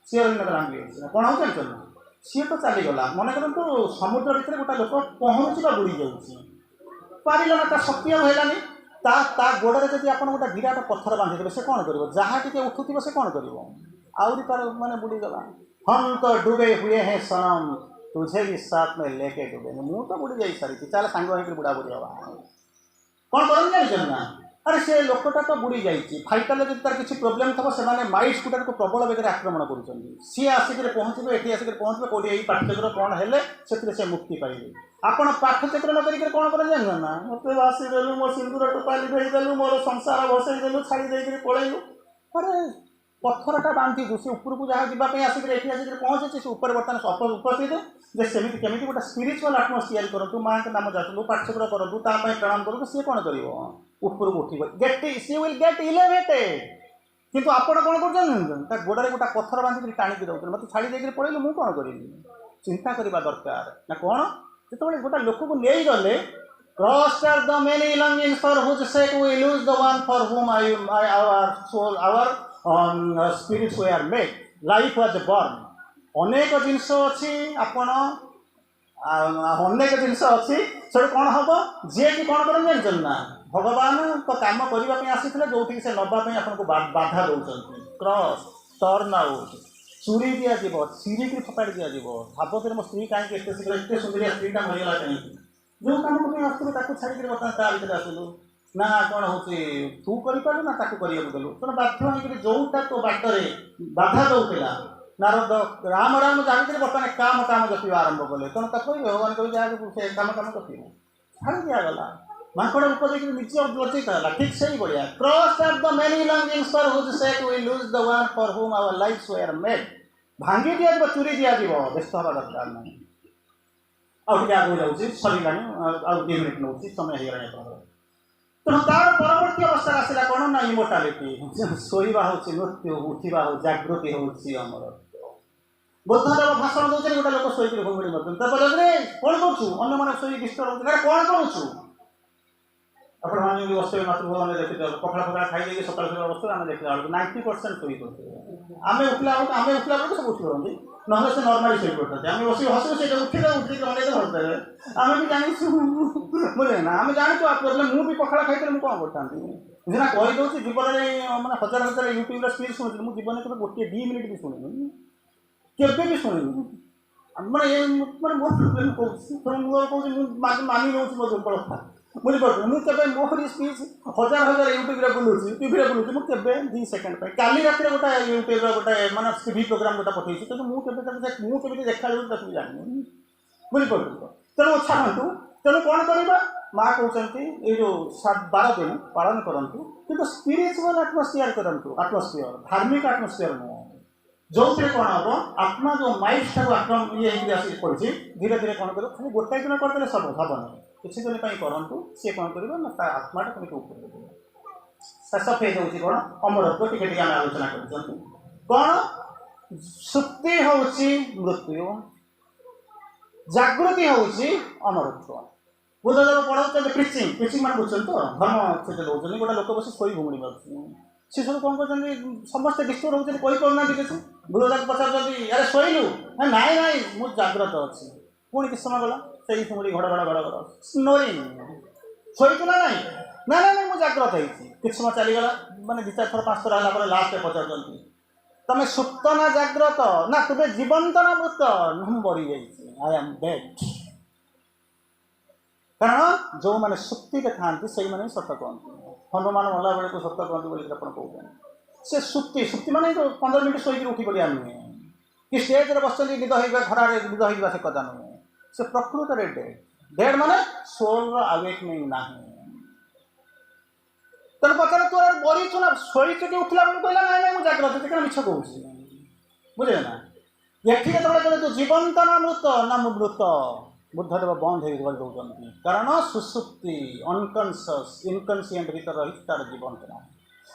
श्रीअरविंद लैंग्वेज कौन हो जानते ना सी तो चलीगला मन करूँ समुद्र भितर गोटे लोक पहुँचवा बुड़ी जाना ता शक्ति आनी ता गोड़े जब आप गोटे विराट पत्थर बांधिदेवे से कौन कर जहाँ टी उठुव से कौन कर आहरी तार मैंने बुड़ीगला हम तो डूबे हुए हैं सनम तुझे भी साथ में लेके डूबे मुँह तो बुड़ी जा सारी चल सांग बुढ़ा बुढ़ी हवा कौन कर ना अरे से लोकटा तो बुड़ी जाइए फाइटाल जब तार किसी प्रोब्लेम थो से माइट स्कूटर को प्रबल बेगे आक्रमण कर सी आसिक पहुँचे ये आसिक पहुँचे कौटे यही पाठचक्र कौन है से मुक्ति पाइबे आपड़ पाठचक्र न कर कौन कर ना मत आसीदेलु मो सिंदूर टोपा लिभेदेलु मोर संसार बसईदेलु छाड़ी देकर पलैलु अरे पत्थरटा बांधु से उपरकू जहाँ जावाई आसिक आसिक पहुँचे से ऊपर बर्तमान उपस्थित जे सेमती केमी गोटे स्पिरिचुअल आटमोस्फियर करूँ माँ के नाम जातु पाठचक्र करूँ प्रणाम करूँ सी कौन कर ऊपर को उठ get see will get elevated किंतु आपण कौन कर गोड़े गोटा पत्थर बांधिक टाणिक दौर मत छाड़ी देकर पलैलु मुझे कौन करी चिंता करवा दरकार ना कौन जो गोटे लोक को नहीं गले Lost are the many longings for whose sake we lose the one for whom our soul, our spirits were made. Life was born. अनेक जिनस अच्छी आपण अनेक जिनस अच्छी से कौन हम जी कि कौन कर जान ना भगवान तो कम करने आसी जो से नापी आपको बाधा दौरान क्रॉस टर्न आउट चूरी दिज्व सीरिक फपाड़ी दिज्व भावते मो स्त्री कहीं शीघ्र सुंदरिया स्त्रीटा मरीगला कहीं जो कम आसू छाड़ी बर्तमान भितर आसलु ना कौन हूँ तू करू ना करने देलु तेना बाध्य जोटा तो बाटर बाधा दौला नारद राम राम जानते बर्तमान काम काम जपा आरंभ कले तेणु कह भगवान कह जहाँ काम काम जपी छाड़ी दिगला माकड़ उपदेश निज लचेता ठीक से ही बढ़िया cross are the many longings for whose sake we lose the one for whom our lives were made भांगी दिज्व चूरी दिज्व व्यस्त हवा दरकार ना आगे आगे जाऊँगी सरला आ 2 मिनिट नौ समय हो तेणु तार परवर्ती अवस्था आसला कौन ना इमोर्टालिटी शोवा हूँ मृत्यु उठा हो जागृति हूँ आमर बुद्धदेव भाषण दौर गोटे लोक शोक घुमिड़ी मरते कौन करूँ अन्न मैंने शोक डिस्टर्ब हो कौन करूँ ଆପଣ ମାନେ ଯଦି ବସିବେ ମାତୃଭବନରେ ଦେଖିବେ ପଖାଳ ପଖାଳ ଖାଇଦେଇକି ସକାଳୁ ସକାଳୁ ବସିବେ ଆମେ ଦେଖିଲା ବେଳକୁ 90% ଶୋଇ ପଡ଼ୁଥିବେ ଆମେ ଉଠିଲା ବେଳକୁ ସବୁ ଉଠି ପଡ଼ନ୍ତି ନହେଲେ ସେ ନର୍ମାଲି ଶୋଇ ପଡ଼ୁଛନ୍ତି ଆମେ ବସିକି ହସିବୁ ସେଇଟା ଉଠିକି ଅନେଇକି ହସିଦେବେ ଆମେ ବି ଜାଣିଛୁ ବୁଝିଲେ ନା ଆମେ ଜାଣିଛୁ ପ୍ରୋବ୍ଲେମ୍ ମୁଁ ବି ପଖାଳ ଖାଇଥିଲେ ମୁଁ କ'ଣ କରିଥାନ୍ତି ସିନା କହିଦେଉଛି ଜୀବନରେ ମାନେ ହଜାର ହଜାର ୟୁଟ୍ୟୁବରେ ସ୍ପିଚ୍ ଶୁଣୁଥିଲି ମୁଁ ଜୀବନରେ କେବେ ଗୋଟିଏ 2 ମିନିଟ୍ ବି ଶୁଣିନି କେବେ ବି ଶୁଣିନି ମାନେ ମାନେ ମୋ ପ୍ରୋବ୍ଲେମ୍ କହୁଛି ମୁଁ କହୁଛି ମୁଁ ମାନି ନେଉଛି ମୋ ଦୁର୍ବଳତା ବୁଝିପାରୁଛୁ ମୁଁ କେବେ ମୋରି ସ୍ପିଚ୍ ହଜାର ହଜାର ୟୁଟ୍ୟୁବରେ ବୁଲୁଛି ଟିଭିରେ ବୁଲୁଛି ମୁଁ କେବେ 2 ସେକେଣ୍ଡ ପାଇଁ କାଲି ରାତିରେ ଗୋଟେ ୟୁଟ୍ୟୁବର ଗୋଟେ ମାନେ ଟିଭି ପ୍ରୋଗ୍ରାମ ଗୋଟେ ପଠେଇଛି କିନ୍ତୁ ମୁଁ କେମିତି ଦେଖାଯାଉଛି ତାକୁ ଜାଣିନି ବୁଝିପାରୁଛୁ ତେଣୁ ଛାଡ଼ନ୍ତୁ ତେଣୁ କ'ଣ କରିବା ମା କହୁଛନ୍ତି ଏଇ ଯେଉଁ 12 ଦିନ ପାଳନ କରନ୍ତୁ କିନ୍ତୁ ସ୍ପିରିଚୁଆଲ ଆଟମସ୍ଫିୟର ଧାର୍ମିକ ଆଟମସ୍ଫିୟର ନୁହଁ ଯେଉଁଥିରେ କ'ଣ ହେବ ଆତ୍ମା ଯେଉଁ ମାଇଣ୍ଡଟାକୁ ଇଏ ହେଇକି ଆସିକି ପଡ଼ିଛି ଧୀରେ ଧୀରେ କ'ଣ କରିବ ଖାଲି ଗୋଟାଏ ଦିନ କରିଦେଲେ ସବୁ ହେବନି କିଛି ଦିନ ପାଇଁ କରନ୍ତୁ ସିଏ କ'ଣ କରିବ ନା ତା ଆତ୍ମାଟା କେମିତି ଉପରକୁ ଯିବ ଶେଷ ଫେଜ୍ ହେଉଛି କ'ଣ ଅମରତ୍ୱ ଟିକେ ଟିକେ ଆମେ ଆଲୋଚନା କରିଛନ୍ତି କ'ଣ ସୁକ୍ତି ହେଉଛି ମୃତ୍ୟୁ ଜାଗୃତି ହେଉଛି ଅମରତ୍ୱ ବୁଦ୍ଧଦେବ ପଢ଼ାଉଛନ୍ତି ପ୍ରିଚିଂ ମାନେ ବୁଝୁଛନ୍ତି ତ ଧର୍ମ ସେଠି ଦେଉଛନ୍ତି ଗୋଟେ ଲୋକ ବସି ଶୋଇ ଭୁମୁଡ଼ି ପାରୁଛି ସେ ସବୁ କ'ଣ କରୁଛନ୍ତି ସମସ୍ତେ ଡିଷ୍ଟର୍ବ ହେଉଛନ୍ତି କହିପାରୁନାହାନ୍ତି କିଛି ବୁଦ୍ଧଦେବ ପଚାରୁଛନ୍ତି ଆରେ ଶୋଇଲୁ ନାଇଁ ମୁଁ ଜାଗ୍ରତ ଅଛି ପୁଣି କିଛି ସମୟ ଗଲା ସେଇ ଭୁମୁଡ଼ି ଘଡ଼ ସ୍ନୋରିଂ ଶୋଇଛୁ ନା ନାଇଁ ମୁଁ ଜାଗ୍ରତ ହେଇଛି କିଛି ସମୟ ଚାଲିଗଲା ମାନେ 2-4 ଥର 5 ଥର ହେଲା ପରେ ଲାଷ୍ଟରେ ପଚାରୁଛନ୍ତି ତମେ ସୁପ୍ତ ନା ଜାଗ୍ରତ ନା ତୁମେ ଜୀବନ୍ତ ନା ମୃତ ମୁଁ ମରିଯାଇଛି ଆଇ ଆମ୍ ଡେଡ୍ କାରଣ ଯେଉଁମାନେ ସୁପ୍ତିରେ ଥାଆନ୍ତି ସେଇମାନେ ହିଁ ସତ କହନ୍ତି ହନୁମାନ ମଲା ବେଳକୁ ସତ କହନ୍ତି ବୋଲି ଆପଣ କହୁଛନ୍ତି ସେ ସୁପ୍ତି ମାନେ 15 ମିନିଟ୍ ଶୋଇକି ଉଠି ପଡ଼ିବା ନୁହେଁ କି ଷ୍ଟେଜ୍ରେ ବସିଛନ୍ତି ନିଦ ହେଇଯିବା ଖରାରେ ନିଦ ହେଇଯିବା ସେ କଥା ନୁହେଁ ସେ ପ୍ରକୃତରେ ଡେଡ୍ ମାନେ ସୋଲ୍ର ଆୱେକନିଂ ନାହିଁ ତେଣୁ ପଚାର ତୁ ମରିଛୁ ନା ଶୋଇଛୁ କି ଉଠିଲା ବେଳକୁ କହିଲା ନାଇଁ ମୁଁ ଜାଗ୍ରତ ଅଛି କାରଣ ମିଛ କହୁଛି ବୁଝିଲେ ନା ଏଠି ଯେତେବେଳେ କହିଲେ ତୁ ଜୀବନ୍ତ ନା ମୃତ ନା ମୁଁ ମୃତ ବୁଦ୍ଧଦେବ ବନ୍ଦ ହେଇକି ଦେଉଛନ୍ତି କାରଣ ସୁସୁପ୍ତି ଅନକନସିୟସ୍ ଇନକନସିଏଣ୍ଟ ଭିତରେ ରହିଛି ତାର ଜୀବନ୍ତ ନାହିଁ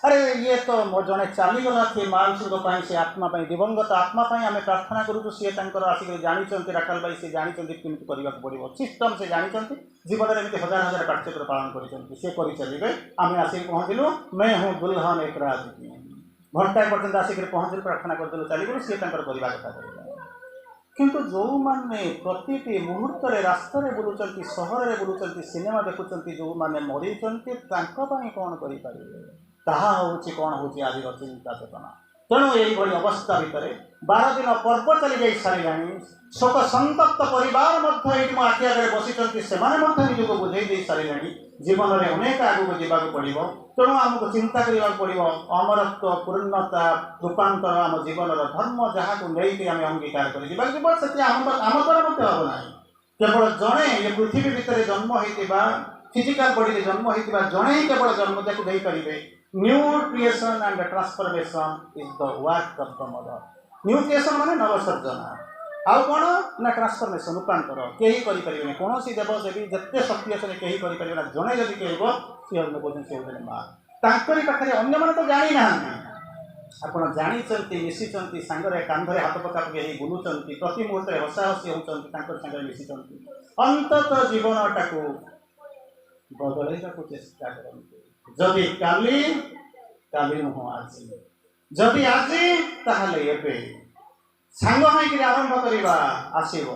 ଆରେ ଇଏ ତ ଜଣେ ଚାଲିଗଲା ସେ ମାଉସୀଙ୍କ ପାଇଁ ସେ ଆତ୍ମା ପାଇଁ ଦିବଙ୍ଗତ ଆତ୍ମା ପାଇଁ ଆମେ ପ୍ରାର୍ଥନା କରୁଛୁ ସିଏ ତାଙ୍କର ଆସିକି ଜାଣିଛନ୍ତି ରାକାଲ ଭାଇ ସେ ଜାଣିଛନ୍ତି କେମିତି କରିବାକୁ ପଡ଼ିବ ସିଷ୍ଟମ୍ ସେ ଜାଣିଛନ୍ତି ଜୀବନରେ ଏମିତି ହଜାର ହଜାର କାର୍ଯ୍ୟକ୍ରମ ପାଳନ କରିଛନ୍ତି ସେ କରିଚାଲିବେ ଆମେ ଆସିକି ପହଞ୍ଚିଲୁ ମେ ହୁଁ ଦୁଲ୍ହନ ଏକ ରାତ ଘଣ୍ଟାଏ ପର୍ଯ୍ୟନ୍ତ ଆସିକି ପହଞ୍ଚିଲୁ ପ୍ରାର୍ଥନା କରିଦେଲୁ ଚାଲିଗଲୁ ସିଏ ତାଙ୍କର କରିବା କଥା କରିବେ କିନ୍ତୁ ଯେଉଁମାନେ ପ୍ରତିଟି ମୁହୂର୍ତ୍ତରେ ରାସ୍ତାରେ ବୁଲୁଛନ୍ତି ସହରରେ ବୁଲୁଛନ୍ତି ସିନେମା ଦେଖୁଛନ୍ତି ଯେଉଁମାନେ ମରିଛନ୍ତି ତାଙ୍କ ପାଇଁ କ'ଣ କରିପାରିବେ ତାହା ହେଉଛି କ'ଣ ହେଉଛି ଆଜିର ଚିନ୍ତା ଚେତନା ତେଣୁ ଏଇଭଳି ଅବସ୍ଥା ଭିତରେ 12 ଦିନ ପର୍ବ ଚାଲିଯାଇ ସାରିଲାଣି ଶୋକ ସନ୍ତପ୍ତ ପରିବାର ମଧ୍ୟ ଏଇଠି ମୋ ଆଖି ଆଗରେ ବସିଛନ୍ତି ସେମାନେ ମଧ୍ୟ ନିଜକୁ ବୁଝେଇ ଦେଇ ସାରିଲେଣି ଜୀବନରେ ଅନେକ ଆଗକୁ ଯିବାକୁ ପଡ଼ିବ ତେଣୁ ଆମକୁ ଚିନ୍ତା କରିବାକୁ ପଡ଼ିବ ଅମରତ୍ୱ ପୂର୍ଣ୍ଣତା ରୂପାନ୍ତର ଆମ ଜୀବନର ଧର୍ମ ଯାହାକୁ ନେଇକି ଆମେ ଅଙ୍ଗୀକାର କରି ଯିବାକୁ ଯିବ ସେଠି ଆମ ଦ୍ୱାରା ମଧ୍ୟ ହେବ ନାହିଁ କେବଳ ଜଣେ ଏ ପୃଥିବୀ ଭିତରେ ଜନ୍ମ ହୋଇଥିବା ଫିଜିକାଲ ବଡିରେ ଜନ୍ମ ହୋଇଥିବା ଜଣେ ହିଁ କେବଳ ଜନ୍ମଟାକୁ ଦେଇପାରିବେ new creation and transformation is the work of the mother new creation ମାନେ ନବସର୍ଜନା ଆଉ କ'ଣ ନା ଟ୍ରାନ୍ସଫର୍ମେସନ୍ ରୂପାନ୍ତର କେହି କରିପାରିବେନି କୌଣସି ଦେବଦେବୀ ଯେତେ ଶକ୍ତି ଅଛନ୍ତି କେହି କରିପାରିବେ ନା ଜଣେ ଯଦି କହିବ ସିଏ କହୁଛନ୍ତି ସେ ହେଉଛନ୍ତି ମା ତାଙ୍କରି ପାଖରେ ଅନ୍ୟମାନେ ତ ଜାଣିନାହାନ୍ତି ଆପଣ ଜାଣିଛନ୍ତି ମିଶିଛନ୍ତି ସାଙ୍ଗରେ କାନ୍ଧରେ ହାତ ପକାପକି ହେଇ ବୁଲୁଛନ୍ତି ପ୍ରତି ମୁହୂର୍ତ୍ତରେ ହସାହସି ହେଉଛନ୍ତି ତାଙ୍କ ସାଙ୍ଗରେ ମିଶିଛନ୍ତି ଅନ୍ତତଃ ଜୀବନଟାକୁ ବଦଳାଇବାକୁ ଚେଷ୍ଟା କରନ୍ତୁ ଯଦି କାଲି ନୁହଁ ଆଜି ଯଦି ଆଜି ତାହେଲେ ଏବେ ସାଙ୍ଗ ହୋଇକରି ଆରମ୍ଭ କରିବା ଆସିବ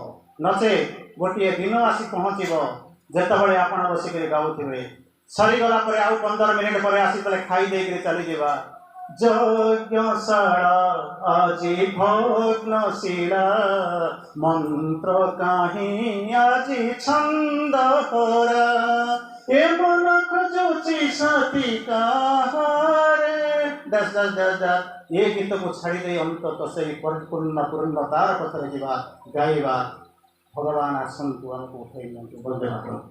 ନଚେତ୍ ଗୋଟିଏ ଦିନ ଆସି ପହଞ୍ଚିବ ଯେତେବେଳେ ଆପଣ ବସିକରି ଗାଉଥିବେ ସରିଗଲା ପରେ ଆଉ 15 ମିନିଟ୍ ପରେ ଆସିଥିଲେ ଖାଇ ଦେଇକରି ଚାଲିଯିବା ଯଜ୍ଞଶାଳା ଆଜି ଭଗ୍ନଶିଳା ମନ୍ତ୍ର କାହିଁ ଆଜି ଛନ୍ଦ ହରା ଏ ମନ ଖୋଜୁଛି ସତୀ କାହାରେ ଏ ଗୀତକୁ ଛାଡ଼ି ଦେଇ ଅନ୍ତତଃ ସେହି ପୂର୍ଣ୍ଣତାର ପଥରେ ଯିବା ଗାଇବା ଭଗବାନ ଆସନ୍ତୁ ଆମକୁ ଉଠାଇ ନିଅନ୍ତୁ ବନ୍ଦେ ମାତରମ୍।